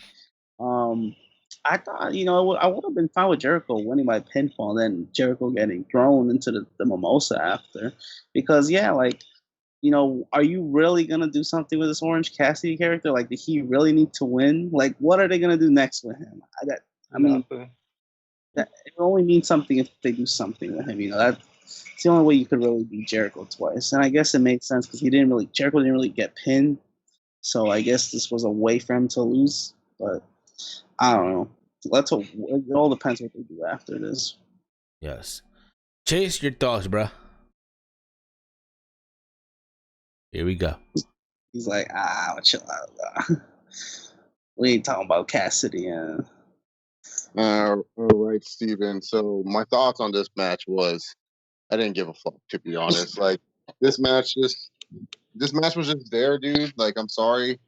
Speaker 3: I thought, I would have been fine with Jericho winning by pinfall and then Jericho getting thrown into the mimosa after. Because, are you really going to do something with this Orange Cassidy character? Did he really need to win? What are they going to do next with him? It only means something if they do something with him. That's the only way you could really beat Jericho twice. And I guess it made sense because Jericho didn't really get pinned. So I guess this was a way for him to lose. But I don't know. Let's hope. It all depends what they do after this.
Speaker 1: Yes. Chase, your thoughts, bro. Here we go.
Speaker 3: He's like, chill out. We ain't talking about Cassidy.
Speaker 4: All right, Steven. So my thoughts on this match was, I didn't give a fuck, to be honest. This match was just there, dude. I'm sorry.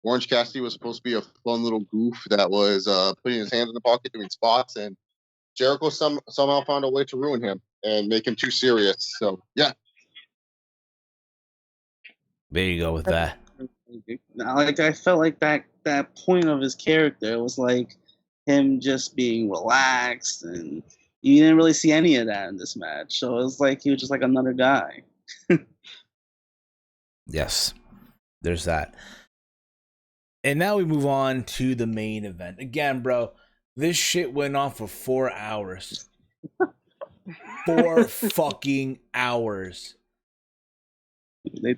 Speaker 4: Orange Cassidy was supposed to be a fun little goof that was putting his hands in the pocket, doing spots, and Jericho somehow found a way to ruin him and make him too serious. So, yeah.
Speaker 1: There you go with that.
Speaker 3: I felt like that point of his character was him just being relaxed, and you didn't really see any of that in this match. So it was he was just another guy.
Speaker 1: Yes, there's that. And now we move on to the main event. Again, bro, this shit went on for 4 hours. 4 fucking hours.
Speaker 3: They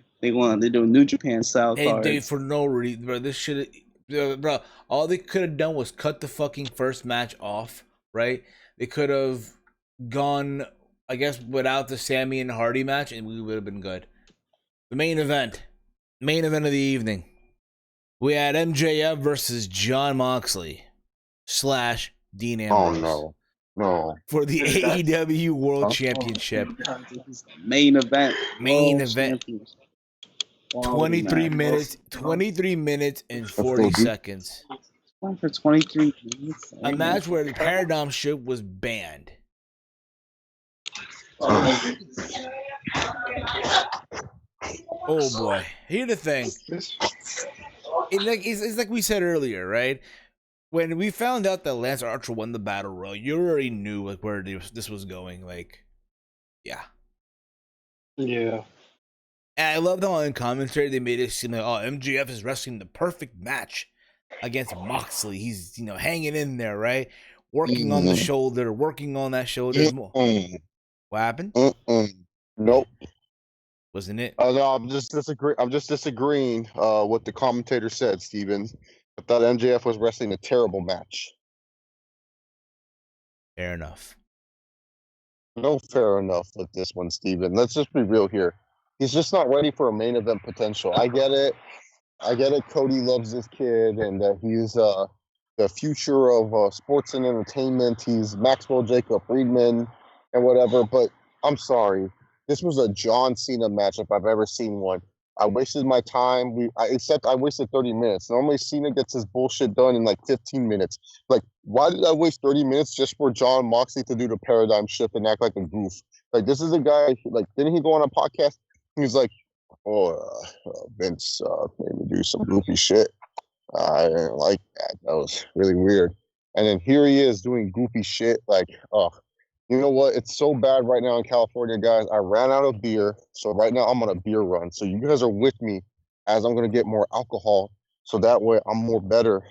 Speaker 3: do New Japan style
Speaker 1: Hey, they
Speaker 3: cards.
Speaker 1: for no reason, bro. This shit, bro. All they could have done was cut the fucking first match off, right? They could have gone, I guess, without the Sammy and Hardy match, and we would have been good. The main event of the evening, we had MJF versus John Moxley / Dean Ambrose.
Speaker 4: Oh no.
Speaker 1: For the AEW World
Speaker 3: Oh,
Speaker 1: Championship.
Speaker 3: This is the main event.
Speaker 1: Main
Speaker 3: World
Speaker 1: event.
Speaker 3: Championship. Quality
Speaker 1: 23
Speaker 3: match.
Speaker 1: minutes. 23 minutes and
Speaker 4: That's
Speaker 1: 40
Speaker 4: so deep.
Speaker 1: seconds.
Speaker 3: One for 23 minutes.
Speaker 1: A match where the Paradigm Shift was banned. Oh boy. Here's the thing. It's like we said earlier, right? When we found out that Lance Archer won the Battle Royal, you already knew like where this was going. Like, yeah.
Speaker 2: Yeah.
Speaker 1: And I loved how in commentary they made it seem like, oh, MJF is wrestling the perfect match against Moxley. He's, hanging in there, right? Working on the shoulder, working on that shoulder. What happened?
Speaker 4: Nope.
Speaker 1: Wasn't it?
Speaker 4: No, I'm just disagreeing what the commentator said, Steven. I thought MJF was wrestling a terrible match.
Speaker 1: Fair enough.
Speaker 4: No, fair enough with this one, Steven. Let's just be real here. He's just not ready for a main event potential. I get it. Cody loves this kid, and he's the future of sports and entertainment. He's Maxwell Jacob Friedman and whatever. But I'm sorry. This was a John Cena match if I've ever seen one. I wasted my time. Except I wasted 30 minutes. Normally Cena gets his bullshit done in like 15 minutes. Like, why did I waste 30 minutes just for John Moxley to do the paradigm shift and act like a goof? Like, this is a guy, like, didn't he go on a podcast? He's like, Vince made me do some goofy shit. I didn't like that. That was really weird. And then here he is doing goofy shit. Like, you know what? It's so bad right now in California, guys. I ran out of beer. So right now I'm on a beer run. So you guys are with me as I'm going to get more alcohol. So that way I'm more better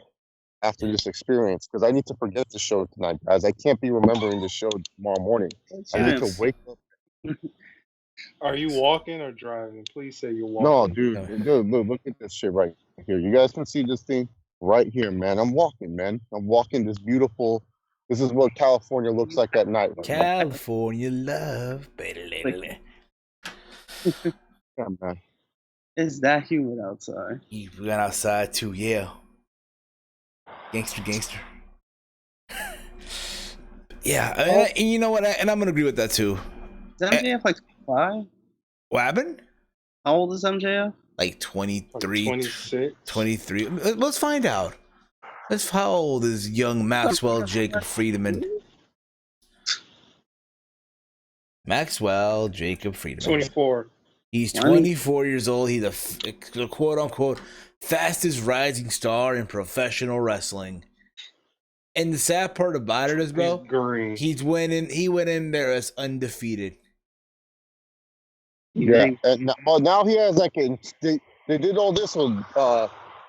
Speaker 4: after this experience. Because I need to forget the show tonight, guys. I can't be remembering the show tomorrow morning. I need to wake up.
Speaker 2: Are you walking or driving? Please say you're
Speaker 4: No,
Speaker 2: walking.
Speaker 4: dude, look at this shit right here. You guys can see this thing right here, man. I'm walking, man. I'm walking this beautiful. This is what California looks like at night. Right
Speaker 1: California love.
Speaker 4: Yeah, man.
Speaker 3: It's that humid outside.
Speaker 1: We went outside too, yeah. Gangster. Yeah, and you know what? And I'm gonna agree with that too.
Speaker 3: Is MJF like 5?
Speaker 1: What happened?
Speaker 3: How old is MJF?
Speaker 1: Like 23,
Speaker 2: 26.
Speaker 1: 23. Let's find out. How old is young Maxwell Jacob Friedman? Maxwell Jacob Friedman.
Speaker 2: 24.
Speaker 1: He's 24 years old. He's a quote-unquote fastest rising star in professional wrestling. And the sad part about it is, bro, he went in there as undefeated.
Speaker 4: Yeah, and now he has like they did all this so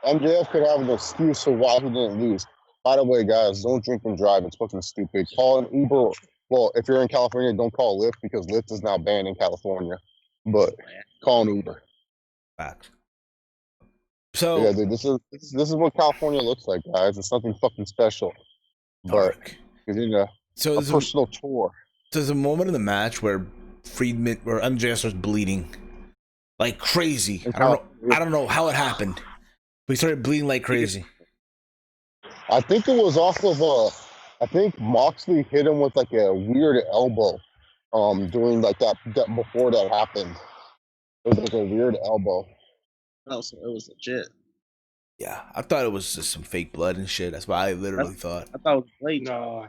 Speaker 4: MJF could have an excuse for why he didn't lose. By the way, guys, don't drink and drive. It's fucking stupid. Call an Uber. Well, if you're in California, don't call Lyft because Lyft is now banned in California. But call an Uber.
Speaker 1: Facts. So
Speaker 4: yeah, dude, this is what California looks like, guys. It's nothing fucking special.
Speaker 1: Dark.
Speaker 4: But a personal tour.
Speaker 1: There's a moment in the match where MJF starts bleeding like crazy. I don't know how it happened, but he started bleeding like crazy.
Speaker 4: I think it was off of I think Moxley hit him with like a weird elbow, doing like that before that happened. It was like a weird elbow.
Speaker 3: Oh, so it was legit.
Speaker 1: Yeah, I thought it was just some fake blood and shit. That's what I literally thought.
Speaker 3: I thought it was late.
Speaker 2: No,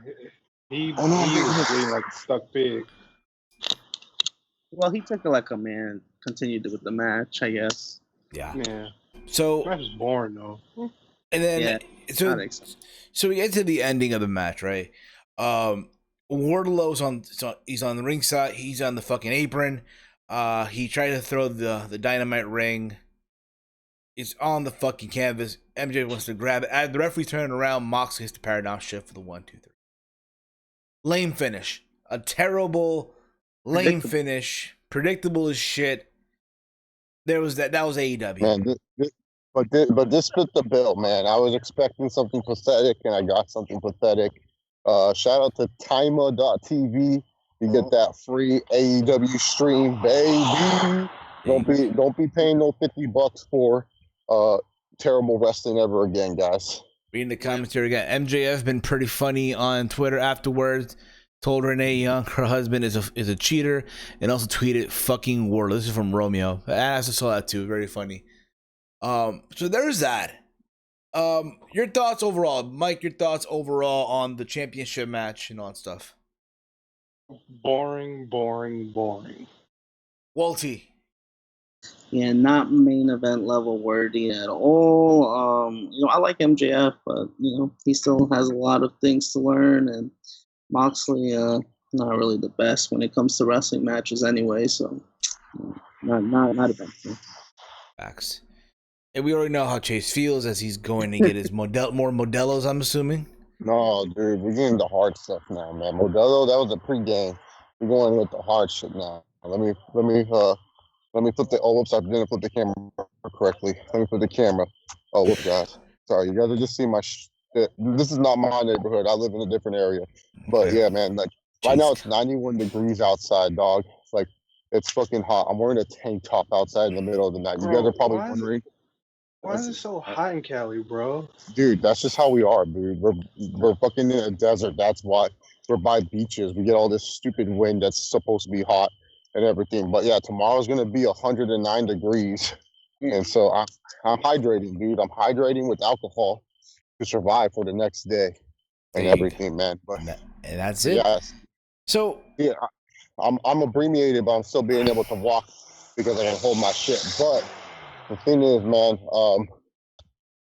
Speaker 2: he was bleeding like a stuck pig.
Speaker 3: Well, he took it like a man, continued with the match, I guess.
Speaker 1: Yeah. So
Speaker 2: the match was boring though.
Speaker 1: And then so we get to the ending of the match, right? Wardlow's he's on the ringside, he's on the fucking apron. He tried to throw the dynamite ring. It's on the fucking canvas. MJ wants to grab it. As the referee's turning around, Mox hits the paradigm shift for the 1, 2, 3. Lame finish. A terrible lame finish. Predictable as shit. There was that was AEW.
Speaker 4: Man, but this fit the bill, man. I was expecting something pathetic, and I got something pathetic. Shout out to Timer.tv. You get that free AEW stream, baby. Don't be paying no $50 for terrible wrestling ever again, guys.
Speaker 1: Reading the commentary again, MJF been pretty funny on Twitter afterwards. Told Renee Young her husband is a cheater, and also tweeted "fucking war." This is from Romeo. I also saw that too. Very funny. So there's that. Your thoughts overall, Mike? Your thoughts overall on the championship match and all that stuff?
Speaker 2: Boring.
Speaker 1: Walty.
Speaker 3: Yeah, not main event level worthy at all. I like MJF, but he still has a lot of things to learn, and Moxley, not really the best when it comes to wrestling matches anyway. So, not a big thing.
Speaker 1: Facts. And we already know how Chase feels as he's going to get his more Modelos, I'm assuming.
Speaker 4: No, dude, we're getting the hard stuff now, man. Modelo, that was a pregame. We're going with the hard shit now. Let me flip the. Oh, whoops! I didn't flip the camera correctly. Let me flip the camera. Oh, whoops, guys. Sorry, you guys are just seeing my shit. This is not my neighborhood. I live in a different area. But yeah, man, like right now it's 91 degrees outside, dog. It's fucking hot. I'm wearing a tank top outside in the middle of the night. You guys are probably wondering.
Speaker 2: Why is it so hot in Cali, bro?
Speaker 4: Dude, that's just how we are, dude. We're fucking in a desert. That's why we're by beaches. We get all this stupid wind that's supposed to be hot and everything. But yeah, tomorrow's gonna be 109 degrees, and so I'm hydrating, dude. I'm hydrating with alcohol to survive for the next day and everything, man. But
Speaker 1: and that's it.
Speaker 4: Yes.
Speaker 1: So
Speaker 4: yeah, I'm abbreviated, but I'm still being able to walk because I can hold my shit. But the thing is, man,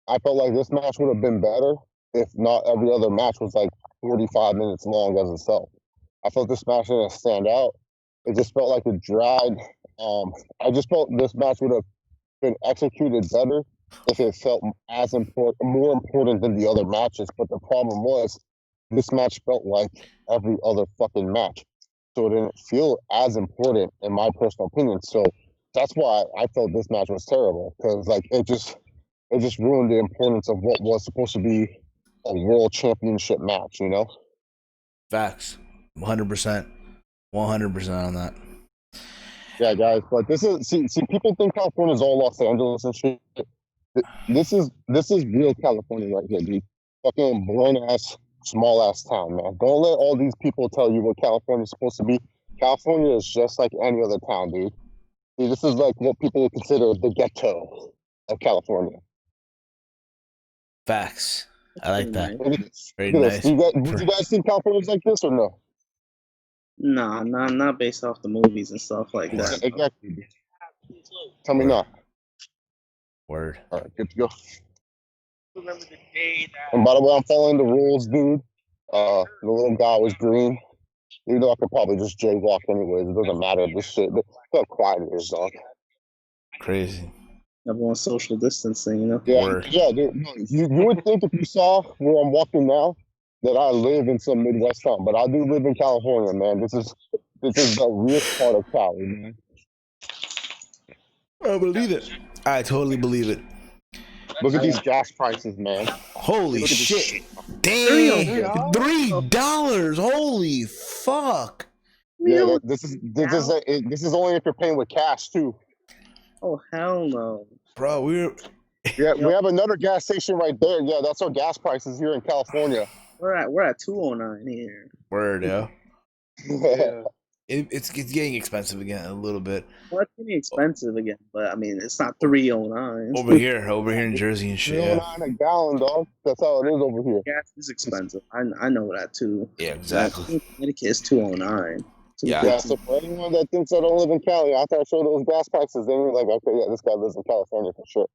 Speaker 4: I felt like this match would have been better if not every other match was like 45 minutes long as itself. I felt this match didn't stand out. It just felt like it dragged. I just felt this match would have been executed better if it felt as important, more important than the other matches. But the problem was, this match felt like every other fucking match, so it didn't feel as important in my personal opinion. So that's why I felt this match was terrible, because like it just ruined the importance of what was supposed to be a world championship match, you know?
Speaker 1: Facts. 100%. 100% on that.
Speaker 4: Yeah, guys, but this is see people think California is all Los Angeles and shit. This is real California right here, dude. Fucking blown ass, small ass town, man. Don't let all these people tell you what California is supposed to be. California is just like any other town, dude. See, this is like what people would consider the ghetto of California.
Speaker 1: Facts. I like that. Very
Speaker 4: Look at
Speaker 1: nice.
Speaker 4: this. Did you guys think California's like this or no?
Speaker 3: Nah, not based off the movies and stuff like that.
Speaker 4: Exactly. Tell me not.
Speaker 1: Word.
Speaker 4: All right, good to go. And by the way, I'm following the rules, dude. The little guy was green. Even though I could probably just jaywalk anyways. It doesn't matter. This shit. Look how quiet it is, dog.
Speaker 1: Crazy.
Speaker 3: Everyone's social distancing,
Speaker 4: Yeah,
Speaker 1: Word.
Speaker 4: yeah, dude. You would think if you saw where I'm walking now that I live in some Midwest town, but I do live in California, man. This is the real part of Cali, man.
Speaker 1: I believe it. I totally believe it.
Speaker 4: Look at these gas prices, man.
Speaker 1: Holy
Speaker 4: Look at this
Speaker 1: shit. Damn. $3. Holy fuck.
Speaker 4: Yeah, this is only if you're paying with cash too.
Speaker 3: Oh hell no,
Speaker 1: bro. We
Speaker 4: have another gas station right there. Yeah, that's our gas prices here in California.
Speaker 3: We're at 209 here.
Speaker 1: Word, yeah.
Speaker 2: Yeah.
Speaker 1: It's getting expensive again a little bit.
Speaker 3: Well, it's getting expensive again, but I mean, it's not 309.
Speaker 1: Over here in Jersey and shit.
Speaker 4: 309 a gallon, dog. That's how it is over here.
Speaker 3: Gas is expensive. I know that too.
Speaker 1: Yeah, exactly.
Speaker 3: Connecticut is 209.
Speaker 1: Yeah.
Speaker 4: So for anyone that thinks I don't live in Cali, after I show those gas prices, then you're like, okay, yeah, this guy lives in California for sure.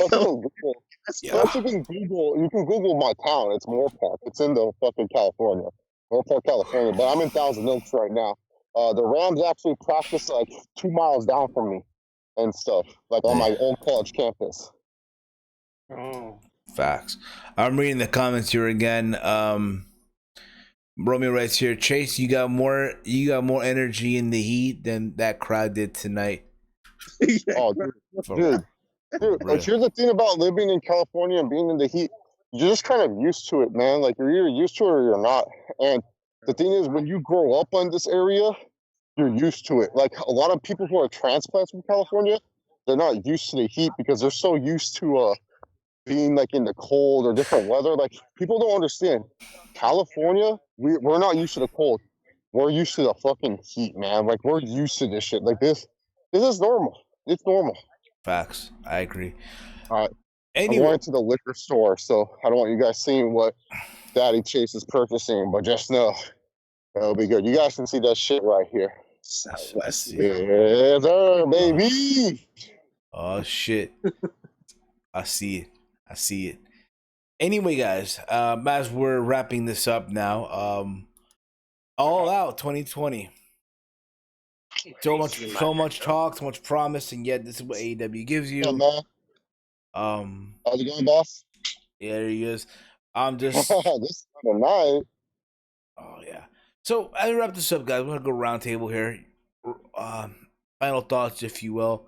Speaker 4: Plus you can Google my town. It's Moorpark. It's in the fucking California. Moorpark, California. But I'm in Thousand Oaks right now. The Rams actually practice like 2 miles down from me and stuff, like on my old college campus.
Speaker 2: Oh.
Speaker 1: Facts. I'm reading the comments here again. Romeo writes here, Chase, you got more energy in the heat than that crowd did tonight.
Speaker 4: Oh, dude,
Speaker 1: For
Speaker 4: dude, dude.
Speaker 1: real.
Speaker 4: Here's the thing about living in California and being in the heat. You're just kind of used to it, man. Like you're either used to it or you're not. And the thing is, when you grow up on this area, you're used to it. Like a lot of people who are transplants from California, they're not used to the heat because they're so used to being like in the cold or different weather. Like people don't understand. California, we're not used to the cold. We're used to the fucking heat, man. Like we're used to this shit. Like this is normal. It's normal.
Speaker 1: Facts. I agree.
Speaker 4: All right. I'm
Speaker 1: Anyway,
Speaker 4: going to the liquor store, so I don't want you guys seeing what Daddy Chase is purchasing, but just know it'll be good. You guys can see that shit right here.
Speaker 1: I see.
Speaker 4: Yes, sir, baby.
Speaker 1: Oh shit. I see it. I see it. Anyway, guys, as we're wrapping this up now, All Out 2020. So much talk, so much promise, and yet this is what AEW gives
Speaker 4: Yeah,
Speaker 1: you.
Speaker 4: man. How's it going, boss?
Speaker 1: Yeah, there he is. I'm just
Speaker 4: This kind of night.
Speaker 1: Oh yeah. So as we wrap this up, guys, we're gonna go round table here. Final thoughts, if you will.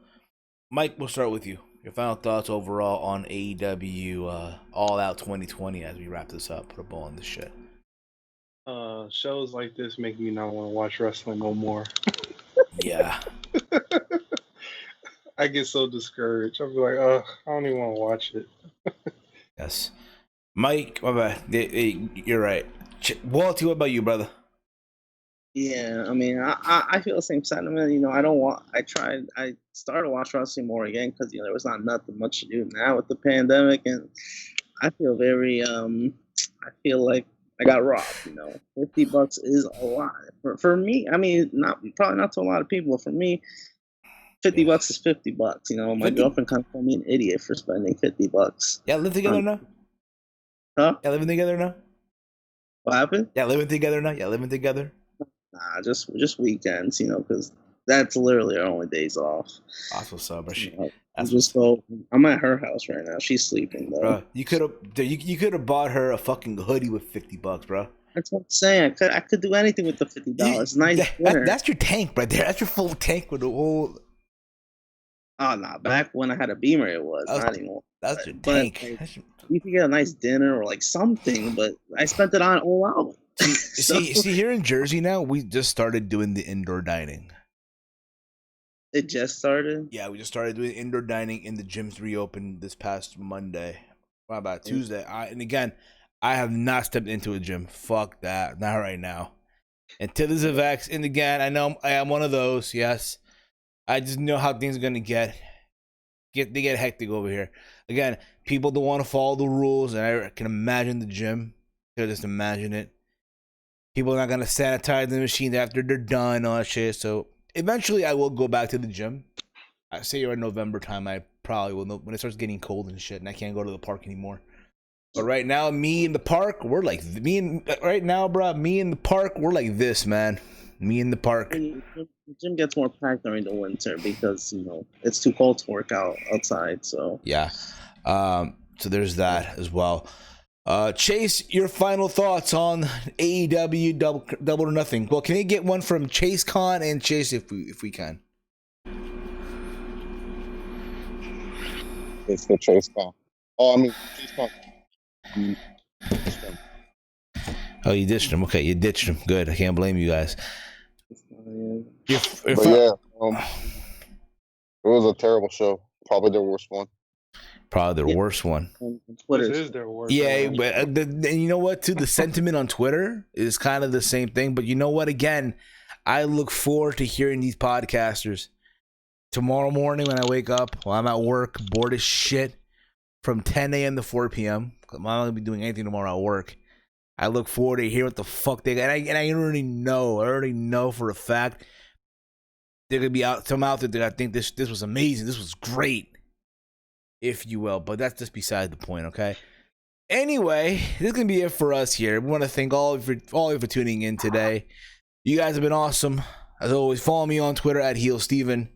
Speaker 1: Mike, we'll start with you. Your final thoughts overall on AEW All Out 2020 as we wrap this up. Put a ball in this shit.
Speaker 2: Shows like this make me not want to watch wrestling no more.
Speaker 1: Yeah.
Speaker 2: I get so discouraged. I'm like, I don't even want to watch it.
Speaker 1: Yes. Mike, my bad. You're right. Walty, what about you, brother?
Speaker 3: Yeah, I mean, I feel the same sentiment. You know, I started to watch wrestling more again because, you know, there was not nothing much to do now with the pandemic. And I feel I feel like I got robbed, you know. $50 is a lot. For me, I mean, probably not to a lot of people, but for me, $50 is $50. You know, my
Speaker 1: 50?
Speaker 3: girlfriend kind of called me an idiot for spending $50.
Speaker 1: Yeah, live together now?
Speaker 3: Huh?
Speaker 1: Yeah, living together now?
Speaker 3: What happened?
Speaker 1: Yeah, living together now? Yeah, living together?
Speaker 3: Nah, just weekends, you know, because that's literally our only days off.
Speaker 1: That's what's up, bro.
Speaker 3: I'm at her house right now. She's sleeping though.
Speaker 1: Bro, you could have bought her a fucking hoodie with $50, bro.
Speaker 3: That's what I'm saying. I could do anything with the $50. Nice dinner.
Speaker 1: That's your tank right there. That's your full tank with the whole.
Speaker 3: Oh no! Back when I had a Beamer, it was not anymore.
Speaker 1: That's your tank.
Speaker 3: Like, you could get a nice dinner or like something, but I spent it on All Out.
Speaker 1: See, here in Jersey now, we just started doing the indoor dining.
Speaker 3: It just started?
Speaker 1: Yeah, we just started doing indoor dining, and the gyms reopened this past Monday. What about Tuesday? And again, I have not stepped into a gym. Fuck that. Not right now. Until there's a vax. And again, I know I am one of those, yes. I just know how things are going to get. They get hectic over here. Again, people don't want to follow the rules, and I can imagine the gym. I can just imagine it. People are not going to sanitize the machines after they're done, all that shit. So eventually I will go back to the gym. I say around November time, I probably will know when it starts getting cold and shit, and I can't go to the park anymore. But right now, me in the park, we're like, me in the park, we're like this, man. Me in the park.
Speaker 3: The gym gets more packed during the winter because, you know, it's too cold to work out outside. So
Speaker 1: yeah. So there's that as well. Chase, your final thoughts on AEW Double or Nothing? Well, can you get one from Chase Khan and Chase if we can?
Speaker 4: It's the Chase Khan. Oh, I mean, Chase Khan.
Speaker 1: Oh, you ditched him. Okay, you ditched him. Good. I can't blame you guys.
Speaker 4: But yeah, it was a terrible show. Probably their worst one.
Speaker 1: Probably their worst one.
Speaker 2: This is their worst.
Speaker 1: Yeah, but and you know what? Too, the sentiment on Twitter is kind of the same thing. But you know what? Again, I look forward to hearing these podcasters tomorrow morning when I wake up. While I'm at work, bored as shit, from 10 a.m. to 4 p.m. I'm not gonna be doing anything tomorrow at work. I look forward to hear what the fuck they got. And I already know. I already know for a fact they're gonna be some out there that I think this was amazing. This was great, if you will. But that's just beside the point, okay? Anyway, this is gonna be it for us here. We want to thank all of you for tuning in today. You guys have been awesome. As always, follow me on Twitter at HeelSteven.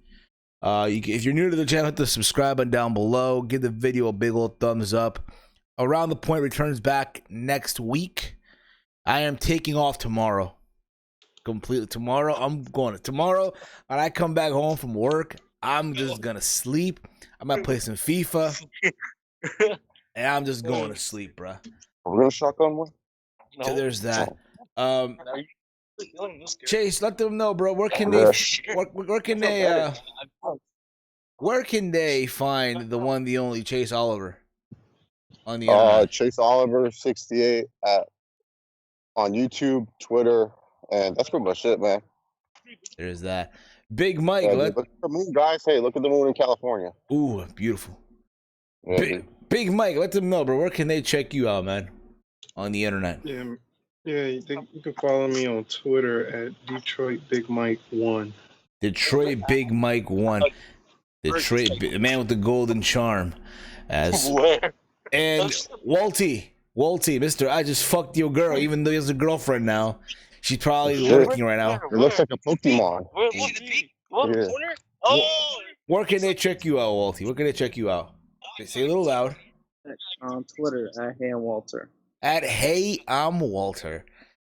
Speaker 1: If you're new to the channel, hit the subscribe button down below. Give the video a big old thumbs up. Around the Point returns back next week. I am taking off tomorrow. Completely tomorrow. I'm going tomorrow. When I come back home from work, I'm just gonna sleep. I'm gonna play some FIFA, and I'm just going to sleep, bro.
Speaker 7: We're gonna shotgun one.
Speaker 1: So there's that.
Speaker 5: Are you feeling this good?
Speaker 1: Chase, let them know, bro. Where can
Speaker 7: Yeah.
Speaker 1: where can they find the one, the only Chase Oliver on the internet?
Speaker 7: Chase Oliver 68 on YouTube, Twitter, and that's pretty much it, man.
Speaker 1: There's that. Big Mike,
Speaker 7: Yeah, dude, look at the moon, guys. Hey, look at the moon in California.
Speaker 1: ooh, beautiful.
Speaker 7: Yeah, dude.
Speaker 1: Big Mike, let them know, bro. Where can they check you out, man? On the internet.
Speaker 2: Yeah, you can follow me on Twitter at Detroit Big Mike 1.
Speaker 1: Detroit Big Mike 1. Detroit, the man with the golden charm.
Speaker 5: Where?
Speaker 1: And Walty, Mister, I just fucked your girl, even though he has a girlfriend now. She's probably working right now.
Speaker 7: It looks like a Pokemon.
Speaker 5: Where? What
Speaker 7: Yeah.
Speaker 5: corner? Oh!
Speaker 1: Where can they check you out, Walty? Where can they check you out? Say a little loud.
Speaker 3: On Twitter at Hey Walter.
Speaker 1: At Hey, I'm Walter.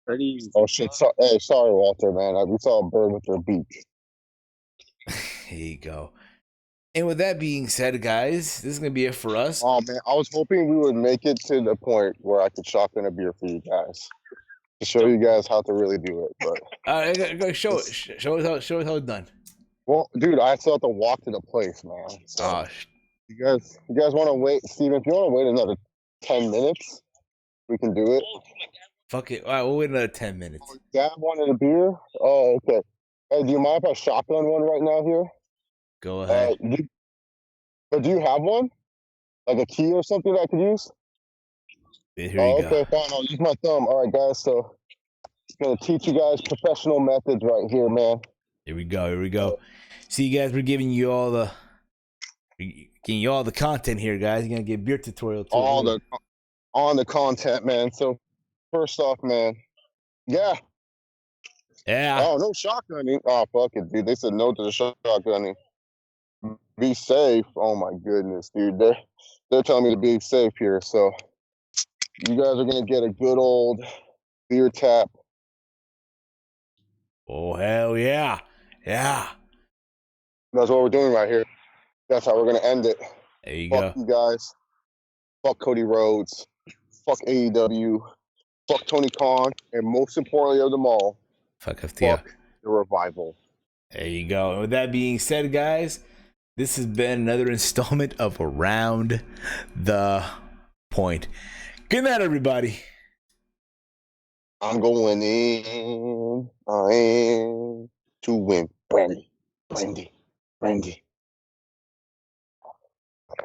Speaker 3: Pretty easy.
Speaker 7: Oh shit! Sorry, Walter, man. We saw a bird with their beak.
Speaker 1: There you go. And with that being said, guys, this is gonna be it for us.
Speaker 7: Oh man, I was hoping we would make it to the point where I could shotgun a beer for you guys to show you guys how to really do it. But
Speaker 1: I gotta show it. Show us how it's done.
Speaker 7: well, dude, I still have to walk to the place, man. So
Speaker 1: Oh,
Speaker 7: you guys want to wait, Steven? If you want to wait another 10 minutes, we can do it.
Speaker 1: fuck it. All right, we'll wait another 10 minutes.
Speaker 7: Dad wanted a beer. Oh, okay. Hey, do you mind if I shotgun one right now here?
Speaker 1: Go ahead.
Speaker 7: But do you have one? Like a key or something that I could use?
Speaker 1: Here you go.
Speaker 7: Okay, fine. I'll use my thumb. All right, guys. So, I'm going to teach you guys professional methods right here, man.
Speaker 1: Here we go. See, you guys, we're giving you all the content here, guys. You're gonna get beer tutorial too.
Speaker 7: On the content, man. So, first off, man. Yeah. Oh, no shotgunning. Oh, fuck it, dude. They said no to the shotgunning. Be safe. Oh, my goodness, dude. They're telling me to be safe here. So, you guys are going to get a good old beer tap.
Speaker 1: Oh, hell yeah. Yeah.
Speaker 7: That's what we're doing right here. That's how we're going to end it.
Speaker 1: There you
Speaker 7: Fuck
Speaker 1: go.
Speaker 7: you guys. Fuck Cody Rhodes. Fuck AEW. Fuck Tony Khan. And most importantly of them all,
Speaker 1: Fuck FTR.
Speaker 7: fuck the revival.
Speaker 1: There you go. And with that being said, guys, this has been another installment of Around the Point. Good night, everybody.
Speaker 7: I'm going in. I am to win. Brandy.